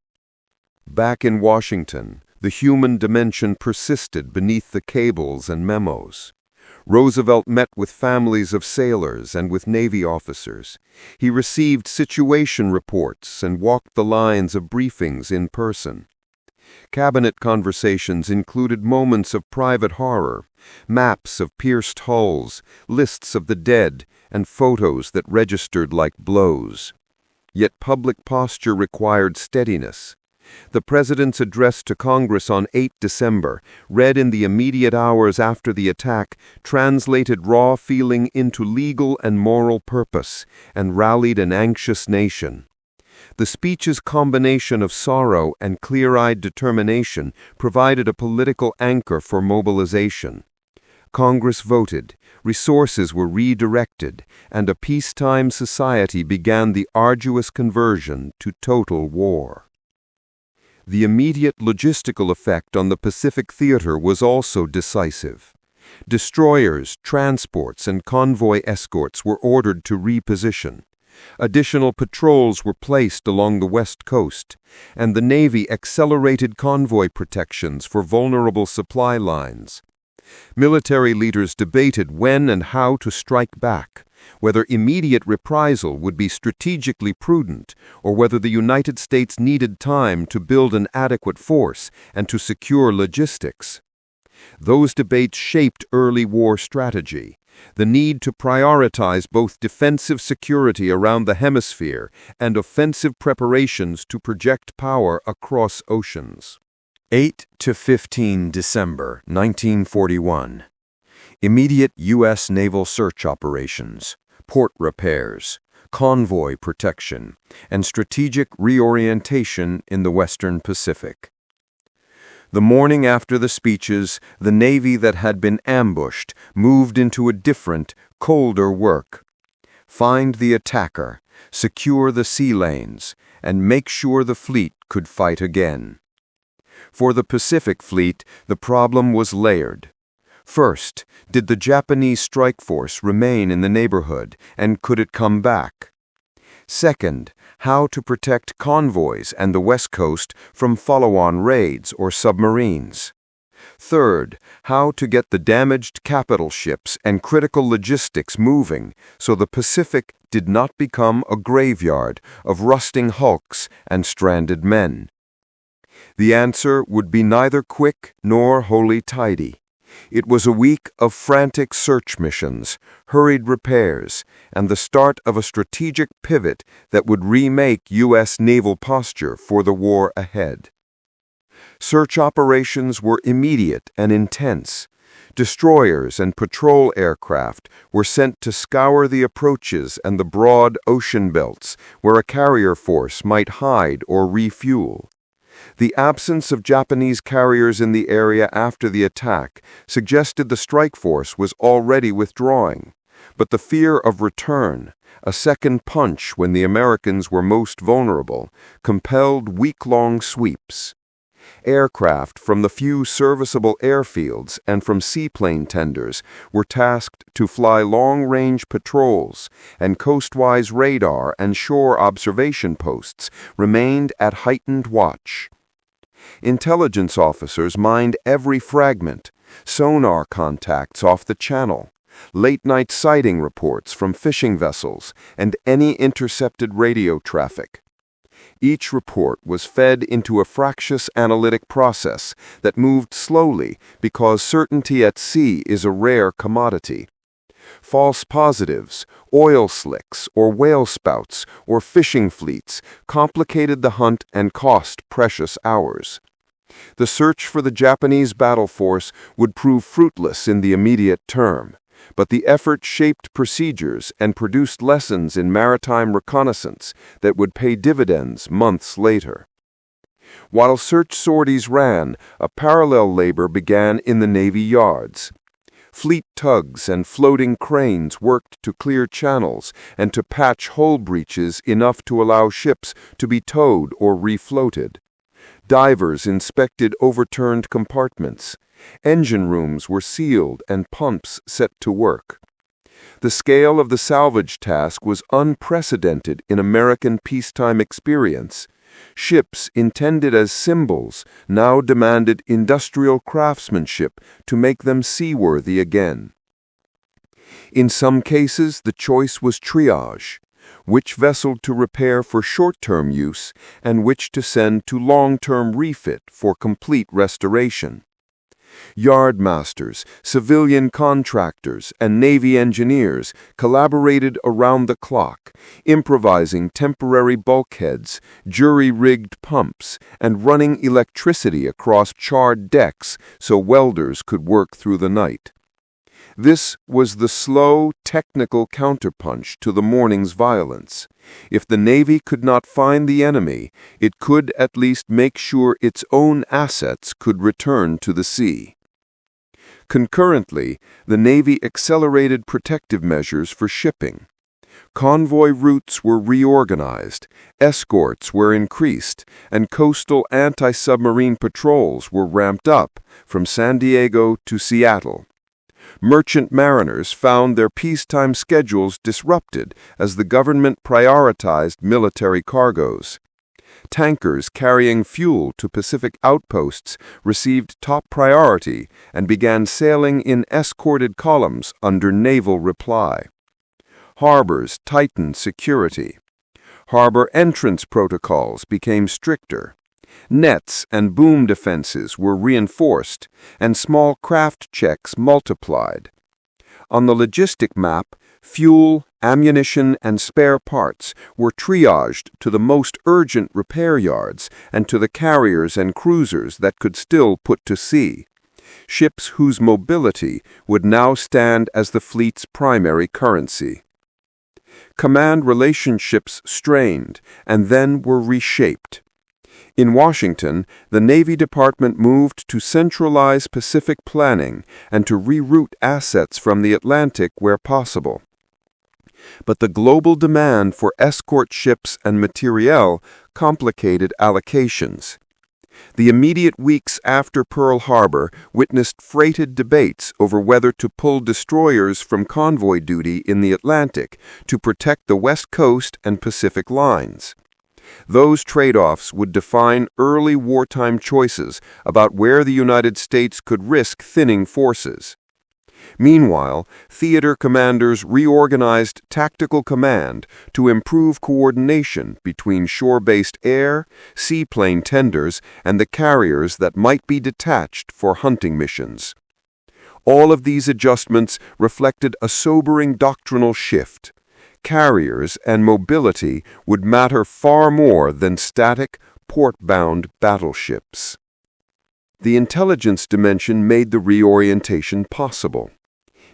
Back in Washington, the human dimension persisted beneath the cables and memos. Roosevelt met with families of sailors and with Navy officers. He received situation reports and walked the lines of briefings in person. Cabinet conversations included moments of private horror, maps of pierced hulls, lists of the dead, and photos that registered like blows. Yet public posture required steadiness. The President's address to Congress on 8 December, read in the immediate hours after the attack, translated raw feeling into legal and moral purpose and rallied an anxious nation. The speech's combination of sorrow and clear-eyed determination provided a political anchor for mobilization. Congress voted, resources were redirected, and a peacetime society began the arduous conversion to total war. The immediate logistical effect on the Pacific theater was also decisive. Destroyers, transports, and convoy escorts were ordered to reposition. Additional patrols were placed along the West Coast, and the Navy accelerated convoy protections for vulnerable supply lines. Military leaders debated when and how to strike back, whether immediate reprisal would be strategically prudent, or whether the United States needed time to build an adequate force and to secure logistics. Those debates shaped early war strategy, the need to prioritize both defensive security around the hemisphere and offensive preparations to project power across oceans. 8 to 15 December 1941. Immediate U.S. naval search operations, port repairs, convoy protection, and strategic reorientation in the Western Pacific. The morning after the speeches, the Navy that had been ambushed moved into a different, colder work. find the attacker, secure the sea lanes, and make sure the fleet could fight again. For the Pacific Fleet, the problem was layered. First, did the Japanese strike force remain in the neighborhood, and could it come back? Second, how to protect convoys and the West Coast from follow-on raids or submarines. Third, how to get the damaged capital ships and critical logistics moving so the Pacific did not become a graveyard of rusting hulks and stranded men. The answer would be neither quick nor wholly tidy. It was a week of frantic search missions, hurried repairs, and the start of a strategic pivot that would remake U.S. naval posture for the war ahead. Search operations were immediate and intense. Destroyers and patrol aircraft were sent to scour the approaches and the broad ocean belts where a carrier force might hide or refuel. The absence of Japanese carriers in the area after the attack suggested the strike force was already withdrawing, but the fear of return, a second punch when the Americans were most vulnerable, compelled week-long sweeps. Aircraft from the few serviceable airfields and from seaplane tenders were tasked to fly long-range patrols, and coastwise radar and shore observation posts remained at heightened watch. Intelligence officers mined every fragment, sonar contacts off the channel, late-night sighting reports from fishing vessels, and any intercepted radio traffic. Each report was fed into a fractious analytic process that moved slowly because certainty at sea is a rare commodity. False positives, oil slicks, or whale spouts, or fishing fleets complicated the hunt and cost precious hours. The search for the Japanese battle force would prove fruitless in the immediate term, but the effort shaped procedures and produced lessons in maritime reconnaissance that would pay dividends months later. While search sorties ran, a parallel labor began in the Navy yards. Fleet tugs and floating cranes worked to clear channels and to patch hull breaches enough to allow ships to be towed or refloated. Divers inspected overturned compartments. Engine rooms were sealed and pumps set to work. The scale of the salvage task was unprecedented in American peacetime experience. Ships intended as symbols now demanded industrial craftsmanship to make them seaworthy again. In some cases, the choice was triage: which vessel to repair for short-term use and which to send to long-term refit for complete restoration. Yardmasters, civilian contractors, and Navy engineers collaborated around the clock, improvising temporary bulkheads, jury-rigged pumps, and running electricity across charred decks so welders could work through the night. This was the slow, technical counterpunch to the morning's violence. If the Navy could not find the enemy, it could at least make sure its own assets could return to the sea. Concurrently, the Navy accelerated protective measures for shipping. Convoy routes were reorganized, escorts were increased, and coastal anti-submarine patrols were ramped up from San Diego to Seattle. Merchant mariners found their peacetime schedules disrupted as the government prioritized military cargoes. Tankers carrying fuel to Pacific outposts received top priority and began sailing in escorted columns under naval reply. Harbors tightened security. Harbor entrance protocols became stricter. Nets and boom defenses were reinforced, and small craft checks multiplied. On the logistic map, fuel, ammunition, and spare parts were triaged to the most urgent repair yards and to the carriers and cruisers that could still put to sea. Ships whose mobility would now stand as the fleet's primary currency. Command relationships strained and then were reshaped. In Washington, the Navy Department moved to centralize Pacific planning and to reroute assets from the Atlantic where possible. But the global demand for escort ships and materiel complicated allocations. The immediate weeks after Pearl Harbor witnessed freighted debates over whether to pull destroyers from convoy duty in the Atlantic to protect the West Coast and Pacific lines. Those trade-offs would define early wartime choices about where the United States could risk thinning forces. Meanwhile, theater commanders reorganized tactical command to improve coordination between shore-based air, seaplane tenders, and the carriers that might be detached for hunting missions. All of these adjustments reflected a sobering doctrinal shift. Carriers and mobility would matter far more than static, port-bound battleships. The intelligence dimension made the reorientation possible.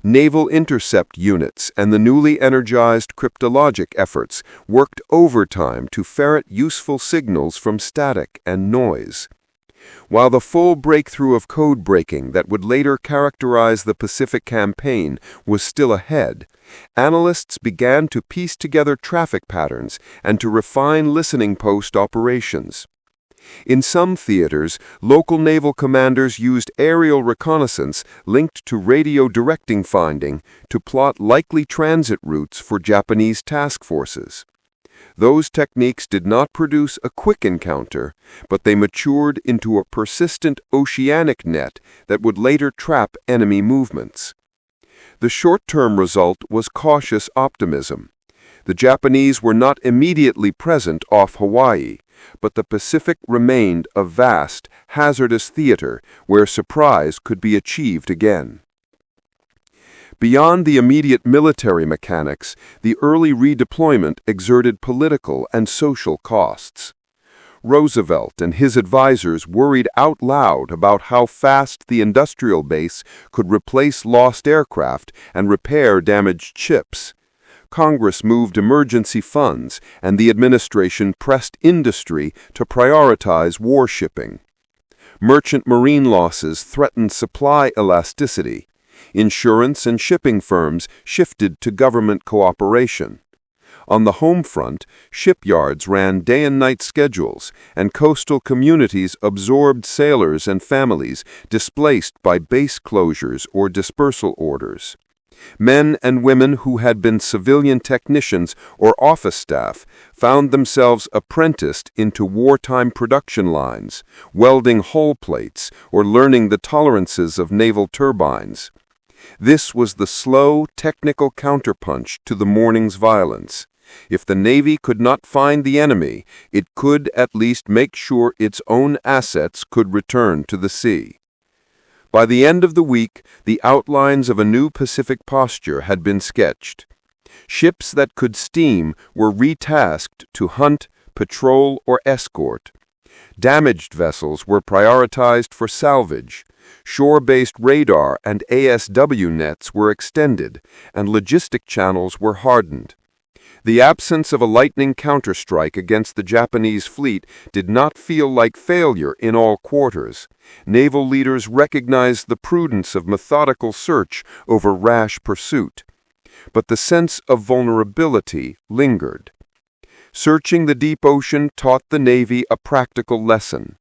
Naval intercept units and the newly energized cryptologic efforts worked overtime to ferret useful signals from static and noise. While the full breakthrough of code breaking that would later characterize the Pacific Campaign was still ahead, analysts began to piece together traffic patterns and to refine listening post operations. In some theaters, local naval commanders used aerial reconnaissance linked to radio directing finding to plot likely transit routes for Japanese task forces. Those techniques did not produce a quick encounter, but they matured into a persistent oceanic net that would later trap enemy movements. The short-term result was cautious optimism. The Japanese were not immediately present off Hawaii, but the Pacific remained a vast, hazardous theater where surprise could be achieved again. Beyond the immediate military mechanics, the early redeployment exerted political and social costs. Roosevelt and his advisors worried out loud about how fast the industrial base could replace lost aircraft and repair damaged ships. Congress moved emergency funds, and the administration pressed industry to prioritize war shipping. Merchant marine losses threatened supply elasticity. Insurance and shipping firms shifted to government cooperation. On the home front, shipyards ran day and night schedules, and coastal communities absorbed sailors and families displaced by base closures or dispersal orders. Men and women who had been civilian technicians or office staff found themselves apprenticed into wartime production lines, welding hull plates or learning the tolerances of naval turbines. This was the slow, technical counterpunch to the morning's violence. If the Navy could not find the enemy, it could at least make sure its own assets could return to the sea. By the end of the week, the outlines of a new Pacific posture had been sketched. Ships that could steam were retasked to hunt, patrol, or escort. Damaged vessels were prioritized for salvage. Shore-based radar and ASW nets were extended, and logistic channels were hardened. The absence of a lightning counterstrike against the Japanese fleet did not feel like failure in all quarters. Naval leaders recognized the prudence of methodical search over rash pursuit. But the sense of vulnerability lingered. Searching the deep ocean taught the Navy a practical lesson.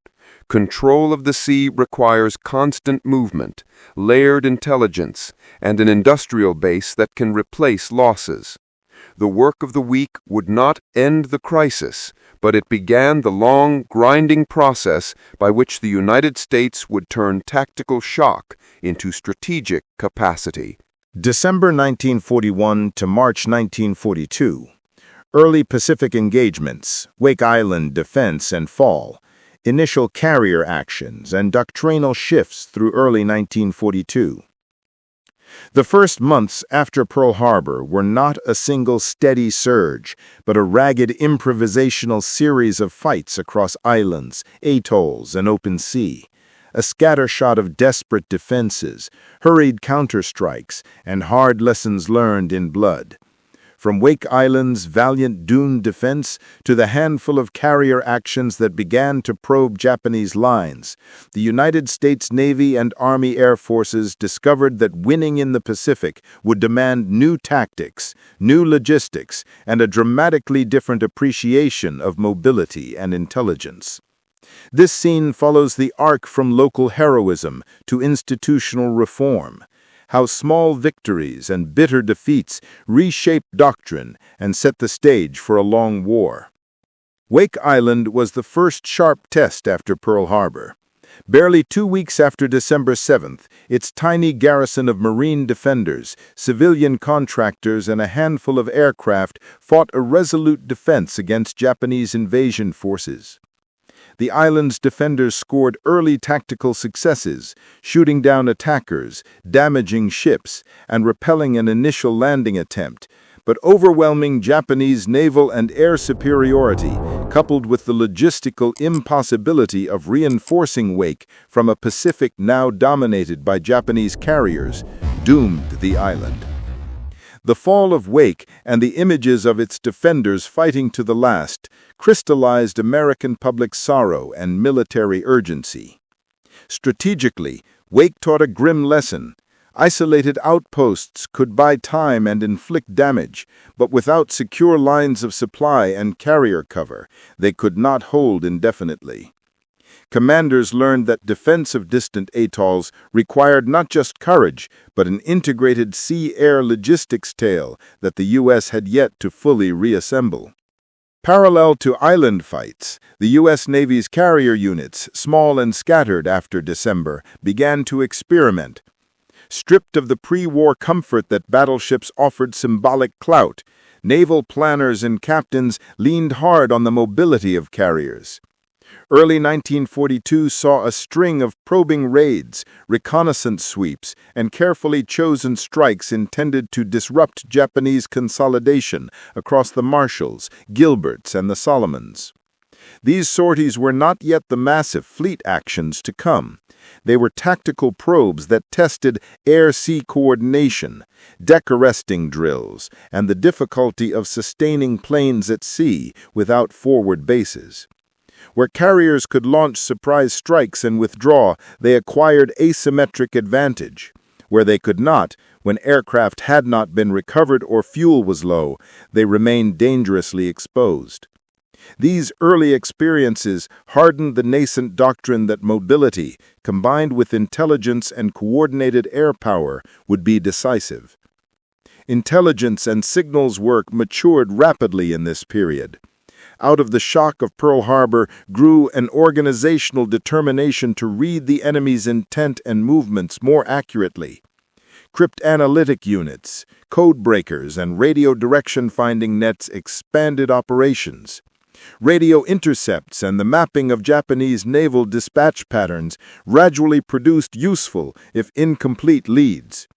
Control of the sea requires constant movement, layered intelligence, and an industrial base that can replace losses. The work of the week would not end the crisis, but it began the long, grinding process by which the United States would turn tactical shock into strategic capacity. December 1941 to March 1942. Early Pacific engagements, Wake Island defense and fall, initial carrier actions, and doctrinal shifts through early 1942. The first months after Pearl Harbor were not a single steady surge, but a ragged improvisational series of fights across islands, atolls, and open sea, a scattershot of desperate defenses, hurried counterstrikes, and hard lessons learned in blood. from Wake Island's valiant dune defense to the handful of carrier actions that began to probe Japanese lines, the United States Navy and Army Air Forces discovered that winning in the Pacific would demand new tactics, new logistics, and a dramatically different appreciation of mobility and intelligence. This scene follows the arc from local heroism to institutional reform, how small victories and bitter defeats reshaped doctrine and set the stage for a long war. Wake Island was the first sharp test after Pearl Harbor. Barely 2 weeks after December 7th, its tiny garrison of Marine defenders, civilian contractors, and a handful of aircraft fought a resolute defense against Japanese invasion forces. The island's defenders scored early tactical successes, shooting down attackers, damaging ships, and repelling an initial landing attempt. But overwhelming Japanese naval and air superiority, coupled with the logistical impossibility of reinforcing Wake from a Pacific now dominated by Japanese carriers, doomed the island. The fall of Wake and the images of its defenders fighting to the last crystallized American public sorrow and military urgency. Strategically, Wake taught a grim lesson. Isolated outposts could buy time and inflict damage, but without secure lines of supply and carrier cover, they could not hold indefinitely. Commanders learned that defense of distant atolls required not just courage, but an integrated sea-air logistics tale that the U.S. had yet to fully reassemble. Parallel to island fights, the U.S. Navy's carrier units, small and scattered after December, began to experiment. Stripped of the pre-war comfort that battleships offered symbolic clout, naval planners and captains leaned hard on the mobility of carriers. Early 1942 saw a string of probing raids, reconnaissance sweeps, and carefully chosen strikes intended to disrupt Japanese consolidation across the Marshalls, Gilberts, and the Solomons. These sorties were not yet the massive fleet actions to come. They were tactical probes that tested air-sea coordination, deck-arresting drills, and the difficulty of sustaining planes at sea without forward bases. Where carriers could launch surprise strikes and withdraw, they acquired asymmetric advantage. Where they could not, when aircraft had not been recovered or fuel was low, they remained dangerously exposed. These early experiences hardened the nascent doctrine that mobility, combined with intelligence and coordinated air power, would be decisive. Intelligence and signals work matured rapidly in this period. Out of the shock of Pearl Harbor grew an organizational determination to read the enemy's intent and movements more accurately. Cryptanalytic units, code breakers, and radio direction finding nets expanded operations. Radio intercepts and the mapping of Japanese naval dispatch patterns gradually produced useful, if incomplete, leads.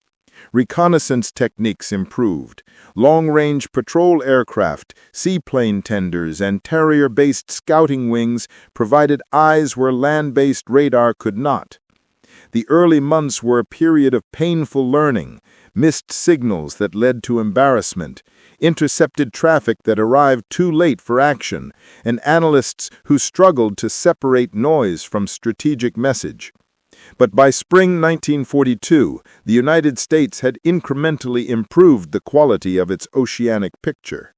Reconnaissance techniques improved. Long-range patrol aircraft, seaplane tenders, and carrier-based scouting wings provided eyes where land-based radar could not. The early months were a period of painful learning, missed signals that led to embarrassment, intercepted traffic that arrived too late for action, and analysts who struggled to separate noise from strategic message. But by spring 1942, the United States had incrementally improved the quality of its oceanic picture.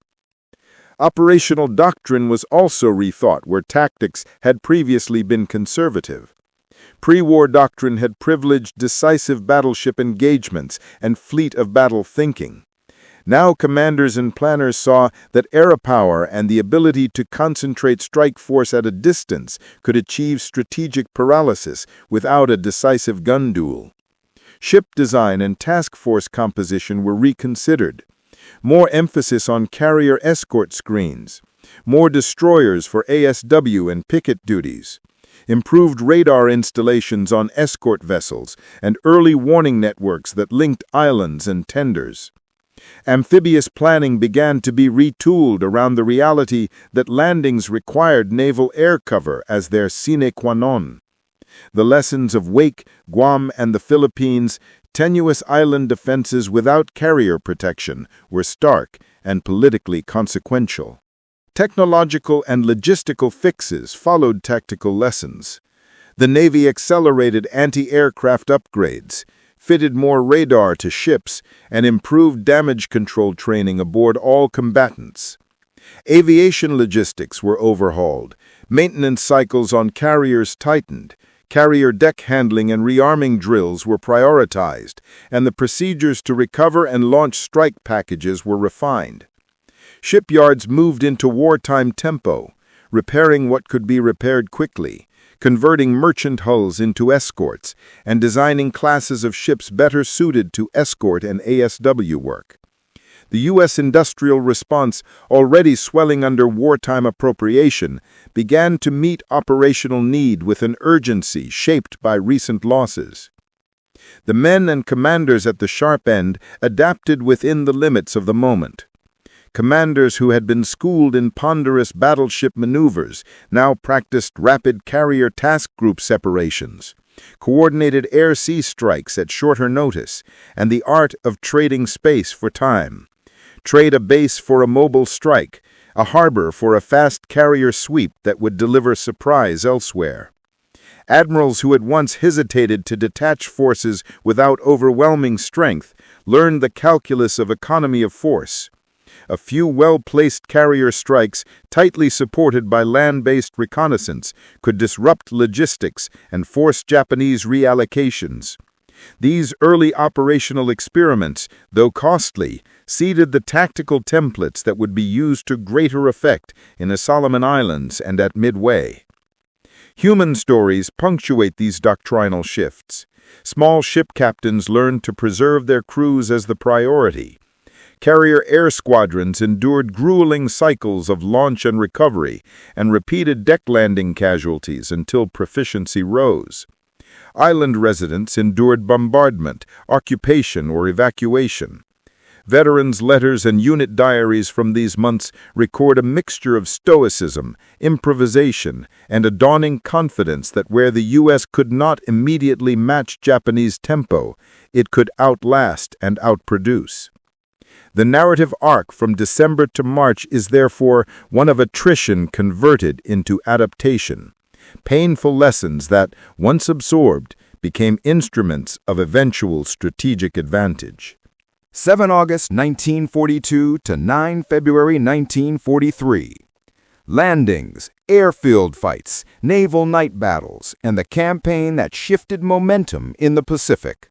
Operational doctrine was also rethought where tactics had previously been conservative. Pre-war doctrine had privileged decisive battleship engagements and fleet-of-battle thinking. Now commanders and planners saw that air power and the ability to concentrate strike force at a distance could achieve strategic paralysis without a decisive gun duel. Ship design and task force composition were reconsidered. More emphasis on carrier escort screens. More destroyers for ASW and picket duties. Improved radar installations on escort vessels and early warning networks that linked islands and tenders. Amphibious planning began to be retooled around the reality that landings required naval air cover as their sine qua non. The lessons of Wake, Guam, and the Philippines tenuous island defenses without carrier protection were stark and politically consequential. Technological and logistical fixes followed tactical lessons. The Navy accelerated anti-aircraft upgrades, fitted more radar to ships, and improved damage control training aboard all combatants. Aviation logistics were overhauled, maintenance cycles on carriers tightened, carrier deck handling and rearming drills were prioritized, and the procedures to recover and launch strike packages were refined. Shipyards moved into wartime tempo, repairing what could be repaired quickly, converting merchant hulls into escorts, and designing classes of ships better suited to escort and ASW work. The U.S. industrial response, already swelling under wartime appropriation, began to meet operational need with an urgency shaped by recent losses. The men and commanders at the sharp end adapted within the limits of the moment. Commanders who had been schooled in ponderous battleship maneuvers now practiced rapid carrier task group separations, coordinated air-sea strikes at shorter notice, and the art of trading space for time. Trade a base for a mobile strike, a harbor for a fast carrier sweep that would deliver surprise elsewhere. Admirals who had once hesitated to detach forces without overwhelming strength learned the calculus of economy of force. A few well-placed carrier strikes, tightly supported by land-based reconnaissance, could disrupt logistics and force Japanese reallocations. These early operational experiments, though costly, seeded the tactical templates that would be used to greater effect in the Solomon Islands and at Midway. Human stories punctuate these doctrinal shifts. Small ship captains learned to preserve their crews as the priority. Carrier air squadrons endured grueling cycles of launch and recovery and repeated deck landing casualties until proficiency rose. Island residents endured bombardment, occupation, or evacuation. Veterans' letters and unit diaries from these months record a mixture of stoicism, improvisation, and a dawning confidence that where the U.S. could not immediately match Japanese tempo, it could outlast and outproduce. The narrative arc from December to March is therefore one of attrition converted into adaptation, painful lessons that, once absorbed, became instruments of eventual strategic advantage. 7 August 1942 to 9 February 1943. Landings, airfield fights, naval night battles, and the campaign that shifted momentum in the Pacific.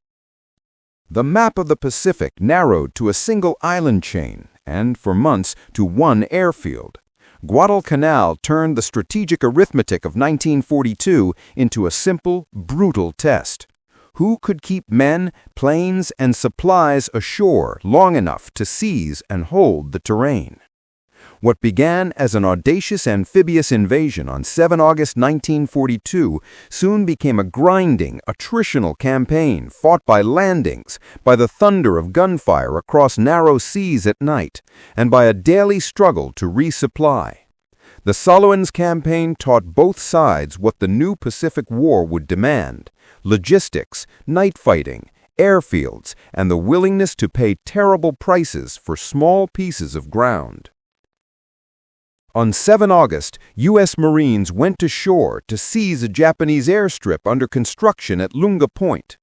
The map of the Pacific narrowed to a single island chain, and for months to one airfield. Guadalcanal turned the strategic arithmetic of 1942 into a simple, brutal test. Who could keep men, planes, and supplies ashore long enough to seize and hold the terrain? What began as an audacious amphibious invasion on 7 August 1942 soon became a grinding, attritional campaign fought by landings, by the thunder of gunfire across narrow seas at night, and by a daily struggle to resupply. The Solomons campaign taught both sides what the new Pacific War would demand: logistics, night fighting, airfields, and the willingness to pay terrible prices for small pieces of ground. On 7 August, U.S. Marines went to shore to seize a Japanese airstrip under construction at Lunga Point.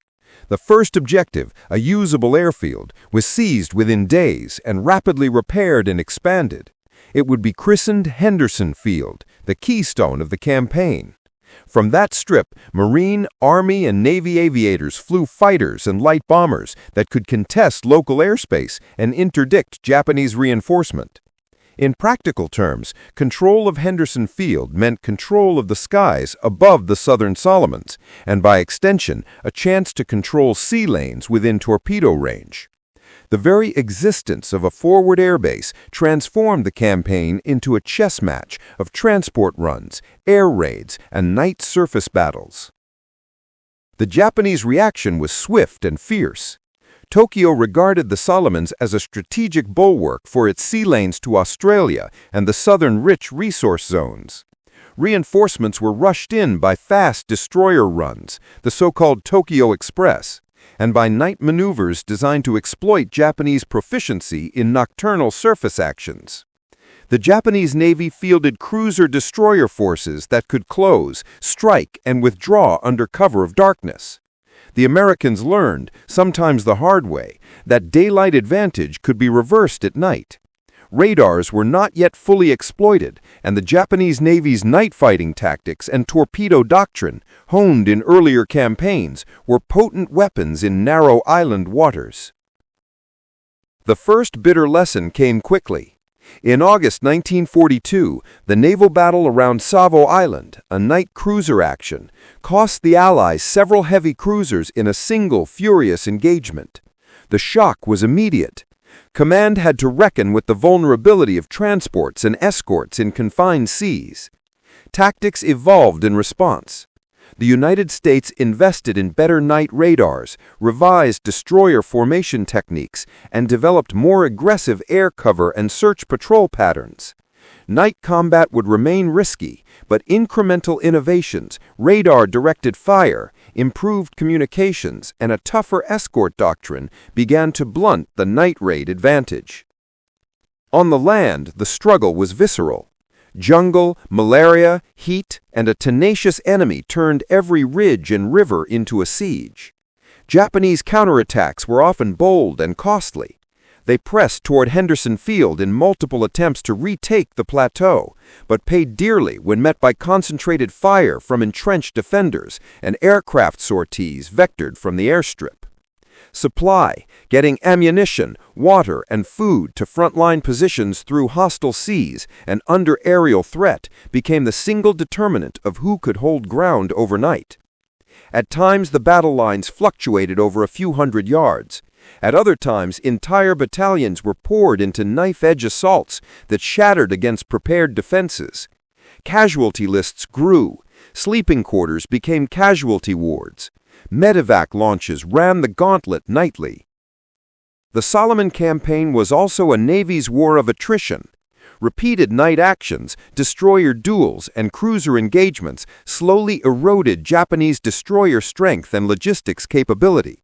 The first objective, a usable airfield, was seized within days and rapidly repaired and expanded. It would be christened Henderson Field, the keystone of the campaign. From that strip, Marine, Army, and Navy aviators flew fighters and light bombers that could contest local airspace and interdict Japanese reinforcement. In practical terms, control of Henderson Field meant control of the skies above the southern Solomons, and by extension, a chance to control sea lanes within torpedo range. The very existence of a forward airbase transformed the campaign into a chess match of transport runs, air raids, and night surface battles. The Japanese reaction was swift and fierce. Tokyo regarded the Solomons as a strategic bulwark for its sea lanes to Australia and the southern rich resource zones. Reinforcements were rushed in by fast destroyer runs, the so-called Tokyo Express, and by night maneuvers designed to exploit Japanese proficiency in nocturnal surface actions. The Japanese Navy fielded cruiser-destroyer forces that could close, strike, and withdraw under cover of darkness. The Americans learned, sometimes the hard way, that daylight advantage could be reversed at night. Radars were not yet fully exploited, and the Japanese Navy's night fighting tactics and torpedo doctrine, honed in earlier campaigns, were potent weapons in narrow island waters. The first bitter lesson came quickly. In August 1942, the naval battle around Savo Island, a night cruiser action, cost the Allies several heavy cruisers in a single furious engagement. The shock was immediate. Command had to reckon with the vulnerability of transports and escorts in confined seas. Tactics evolved in response. The United States invested in better night radars, revised destroyer formation techniques, and developed more aggressive air cover and search patrol patterns. Night combat would remain risky, but incremental innovations, radar-directed fire, improved communications, and a tougher escort doctrine began to blunt the night raid advantage. On the land, the struggle was visceral. Jungle, malaria, heat, and a tenacious enemy turned every ridge and river into a siege. Japanese counterattacks were often bold and costly. They pressed toward Henderson Field in multiple attempts to retake the plateau, but paid dearly when met by concentrated fire from entrenched defenders and aircraft sorties vectored from the airstrip. Supply, getting ammunition, water, and food to frontline positions through hostile seas and under aerial threat became the single determinant of who could hold ground overnight. At times, the battle lines fluctuated over a few hundred yards. At other times, entire battalions were poured into knife-edge assaults that shattered against prepared defenses. Casualty lists grew. Sleeping quarters became casualty wards. Medevac launches ran the gauntlet nightly. The Solomon Campaign was also a Navy's war of attrition. Repeated night actions, destroyer duels, and cruiser engagements slowly eroded Japanese destroyer strength and logistics capability.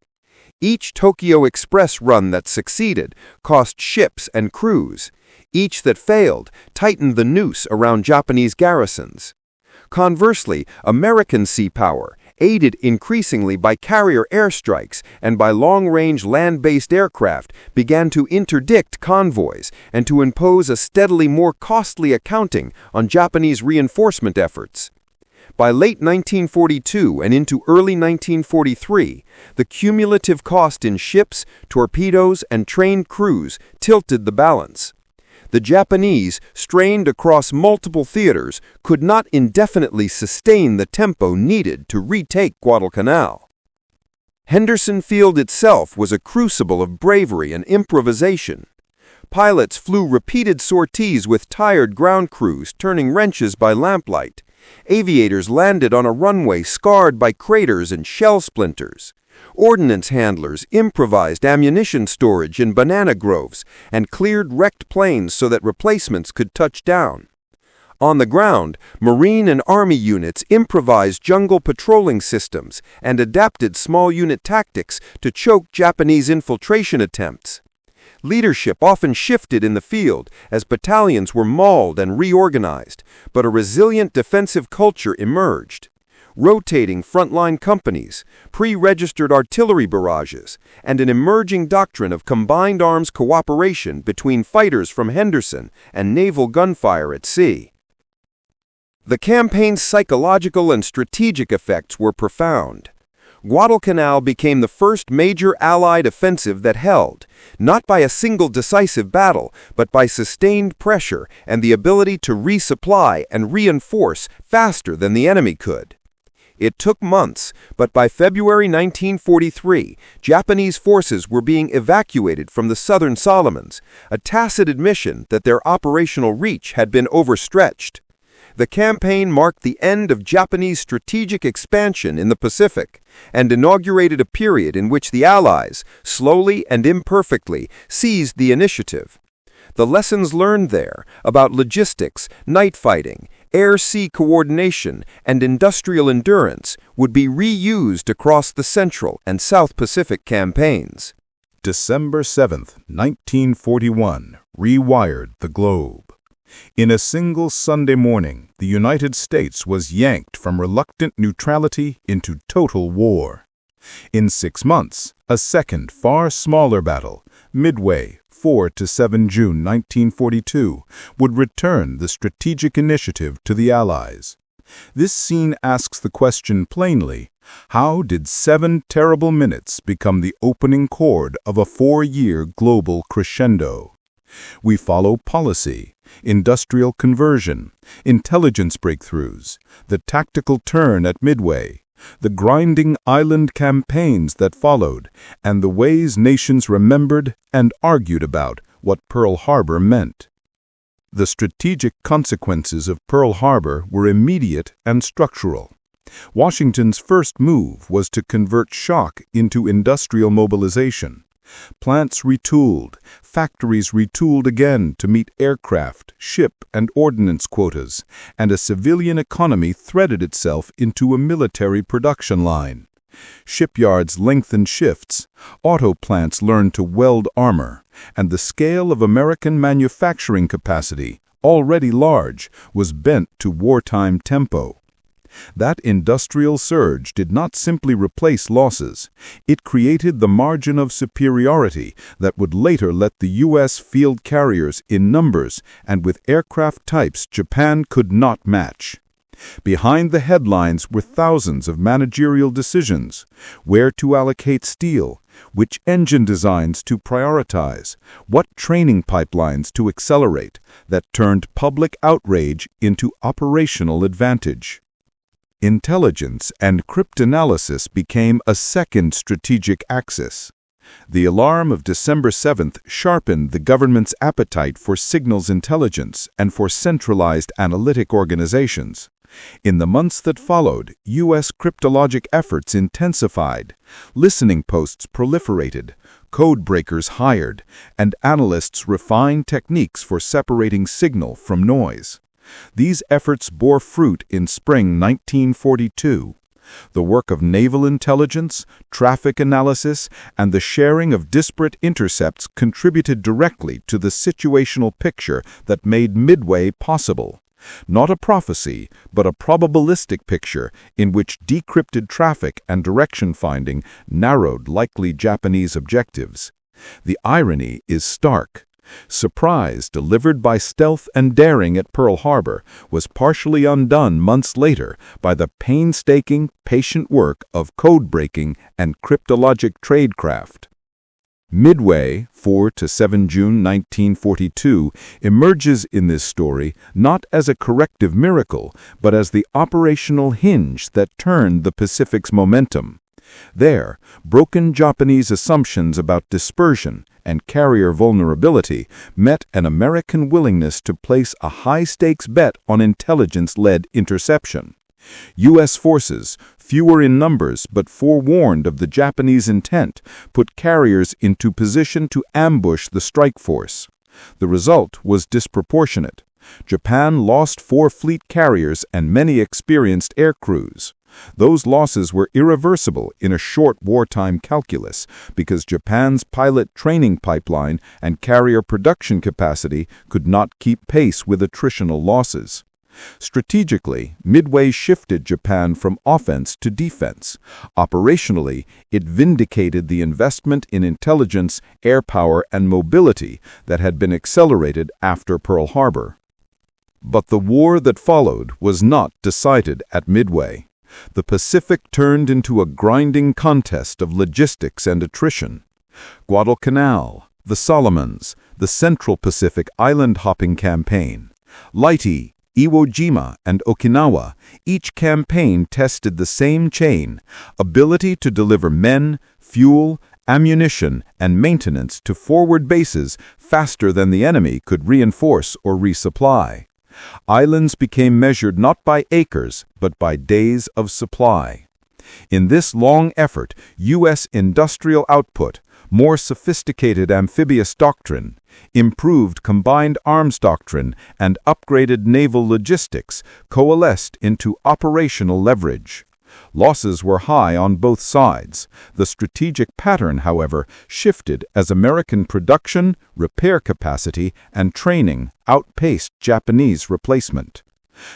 Each Tokyo Express run that succeeded cost ships and crews. Each that failed tightened the noose around Japanese garrisons. Conversely, American sea power, aided increasingly by carrier airstrikes and by long-range land-based aircraft, began to interdict convoys and to impose a steadily more costly accounting on Japanese reinforcement efforts. By late 1942 and into early 1943, the cumulative cost in ships, torpedoes, and trained crews tilted the balance. The Japanese, strained across multiple theaters, could not indefinitely sustain the tempo needed to retake Guadalcanal. Henderson Field itself was a crucible of bravery and improvisation. Pilots flew repeated sorties with tired ground crews turning wrenches by lamplight. Aviators landed on a runway scarred by craters and shell splinters. Ordnance handlers improvised ammunition storage in banana groves and cleared wrecked planes so that replacements could touch down. On the ground, Marine and Army units improvised jungle patrolling systems and adapted small unit tactics to choke Japanese infiltration attempts. Leadership often shifted in the field as battalions were mauled and reorganized, but a resilient defensive culture emerged. Rotating frontline companies, pre-registered artillery barrages, and an emerging doctrine of combined arms cooperation between fighters from Henderson and naval gunfire at sea. The campaign's psychological and strategic effects were profound. Guadalcanal became the first major Allied offensive that held, not by a single decisive battle, but by sustained pressure and the ability to resupply and reinforce faster than the enemy could. It took months, but by February 1943, Japanese forces were being evacuated from the southern Solomons, a tacit admission that their operational reach had been overstretched. The campaign marked the end of Japanese strategic expansion in the Pacific and inaugurated a period in which the Allies, slowly and imperfectly, seized the initiative. The lessons learned there about logistics, night fighting, air-sea coordination, and industrial endurance would be reused across the Central and South Pacific campaigns. December 7, 1941, rewired the globe. In a single Sunday morning, the United States was yanked from reluctant neutrality into total war. In 6 months, a second, far smaller battle, Midway, 4 to 7 June 1942, would return the strategic initiative to the Allies. This scene asks the question plainly: how did 7 terrible minutes become the opening chord of a 4-year global crescendo? We follow policy, industrial conversion, intelligence breakthroughs, the tactical turn at Midway, the grinding island campaigns that followed, and the ways nations remembered and argued about what Pearl Harbor meant. The strategic consequences of Pearl Harbor were immediate and structural. Washington's first move was to convert shock into industrial mobilization. Plants retooled, factories retooled again to meet aircraft, ship, and ordnance quotas, and a civilian economy threaded itself into a military production line. Shipyards lengthened shifts, auto plants learned to weld armor, and the scale of American manufacturing capacity, already large, was bent to wartime tempo. That industrial surge did not simply replace losses. It created the margin of superiority that would later let the U.S. field carriers in numbers and with aircraft types Japan could not match. Behind the headlines were thousands of managerial decisions: where to allocate steel, which engine designs to prioritize, what training pipelines to accelerate, that turned public outrage into operational advantage. Intelligence and cryptanalysis became a second strategic axis. The alarm of December 7th sharpened the government's appetite for signals intelligence and for centralized analytic organizations. In the months that followed, U.S. cryptologic efforts intensified, listening posts proliferated, code breakers hired, and analysts refined techniques for separating signal from noise. These efforts bore fruit in spring 1942. The work of naval intelligence, traffic analysis, and the sharing of disparate intercepts contributed directly to the situational picture that made Midway possible. Not a prophecy, but a probabilistic picture in which decrypted traffic and direction finding narrowed likely Japanese objectives. The irony is stark. Surprise delivered by stealth and daring at Pearl Harbor was partially undone months later by the painstaking, patient work of code-breaking and cryptologic tradecraft. Midway, 4 to 7 June 1942, emerges in this story not as a corrective miracle, but as the operational hinge that turned the Pacific's momentum. There, broken Japanese assumptions about dispersion and carrier vulnerability met an American willingness to place a high-stakes bet on intelligence-led interception. U.S. forces, fewer in numbers but forewarned of the Japanese intent, put carriers into position to ambush the strike force. The result was disproportionate. Japan lost 4 fleet carriers and many experienced air crews. Those losses were irreversible in a short wartime calculus because Japan's pilot training pipeline and carrier production capacity could not keep pace with attritional losses. Strategically, Midway shifted Japan from offense to defense. Operationally, it vindicated the investment in intelligence, air power, and mobility that had been accelerated after Pearl Harbor. But the war that followed was not decided at Midway. The Pacific turned into a grinding contest of logistics and attrition. Guadalcanal, the Solomons, the Central Pacific island-hopping campaign, Leyte, Iwo Jima, and Okinawa, each campaign tested the same chain: ability to deliver men, fuel, ammunition, and maintenance to forward bases faster than the enemy could reinforce or resupply. Islands became measured not by acres, but by days of supply. In this long effort, U.S. industrial output, more sophisticated amphibious doctrine, improved combined arms doctrine, and upgraded naval logistics coalesced into operational leverage. Losses were high on both sides. The strategic pattern, however, shifted as American production, repair capacity, and training outpaced Japanese replacement.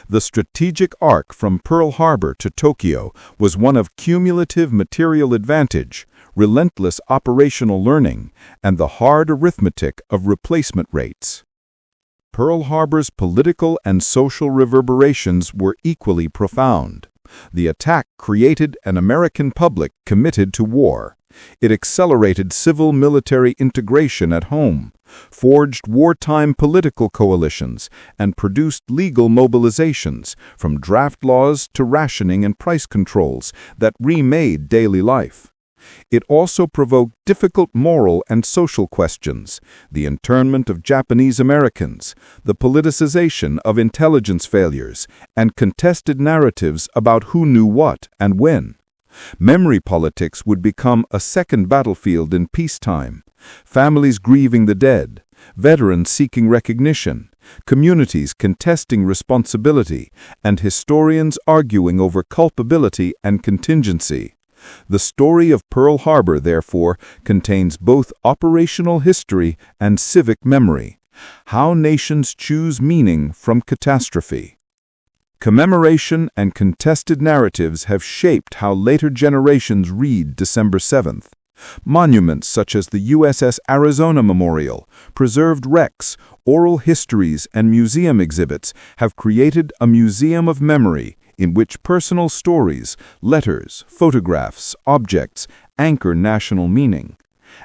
The strategic arc from Pearl Harbor to Tokyo was one of cumulative material advantage, relentless operational learning, and the hard arithmetic of replacement rates. Pearl Harbor's political and social reverberations were equally profound. The attack created an American public committed to war. It accelerated civil-military integration at home, forged wartime political coalitions, and produced legal mobilizations, from draft laws to rationing and price controls, that remade daily life. It also provoked difficult moral and social questions: the internment of Japanese Americans, the politicization of intelligence failures, and contested narratives about who knew what and when. Memory politics would become a second battlefield in peacetime. Families grieving the dead, veterans seeking recognition, communities contesting responsibility, and historians arguing over culpability and contingency. The story of Pearl Harbor, therefore, contains both operational history and civic memory. How nations choose meaning from catastrophe. Commemoration and contested narratives have shaped how later generations read December 7th. Monuments such as the USS Arizona Memorial, preserved wrecks, oral histories, and museum exhibits have created a museum of memory in which personal stories, letters, photographs, objects anchor national meaning.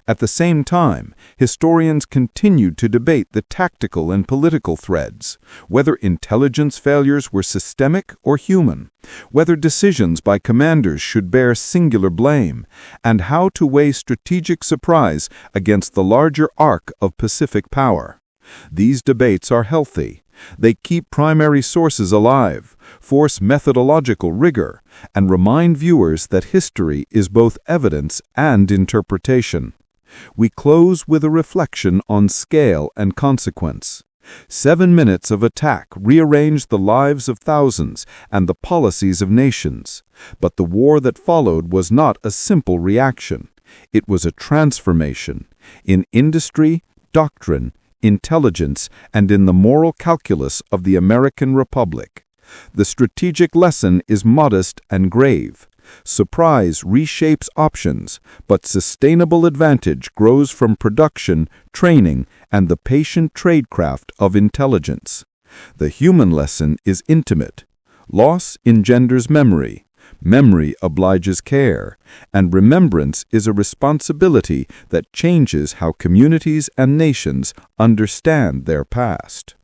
At the same time, historians continued to debate the tactical and political threads, whether intelligence failures were systemic or human, whether decisions by commanders should bear singular blame, and how to weigh strategic surprise against the larger arc of Pacific power. These debates are healthy. They keep primary sources alive, force methodological rigor, and remind viewers that history is both evidence and interpretation. We close with a reflection on scale and consequence. 7 minutes of attack rearranged the lives of thousands and the policies of nations. But the war that followed was not a simple reaction. It was a transformation in industry, doctrine, intelligence, and in the moral calculus of the American Republic. The strategic lesson is modest and grave. Surprise reshapes options, but sustainable advantage grows from production, training, and the patient tradecraft of intelligence. The human lesson is intimate. Loss engenders memory. Memory obliges care, and remembrance is a responsibility that changes how communities and nations understand their past.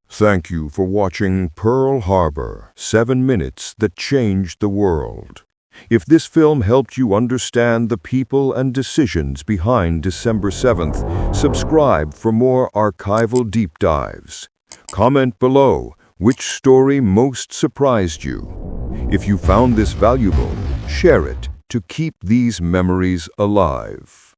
Thank you for watching Pearl Harbor, 7 Minutes That Changed the World. If this film helped you understand the people and decisions behind December 7th, subscribe for more archival deep dives. Comment below which story most surprised you. If you found this valuable, share it to keep these memories alive.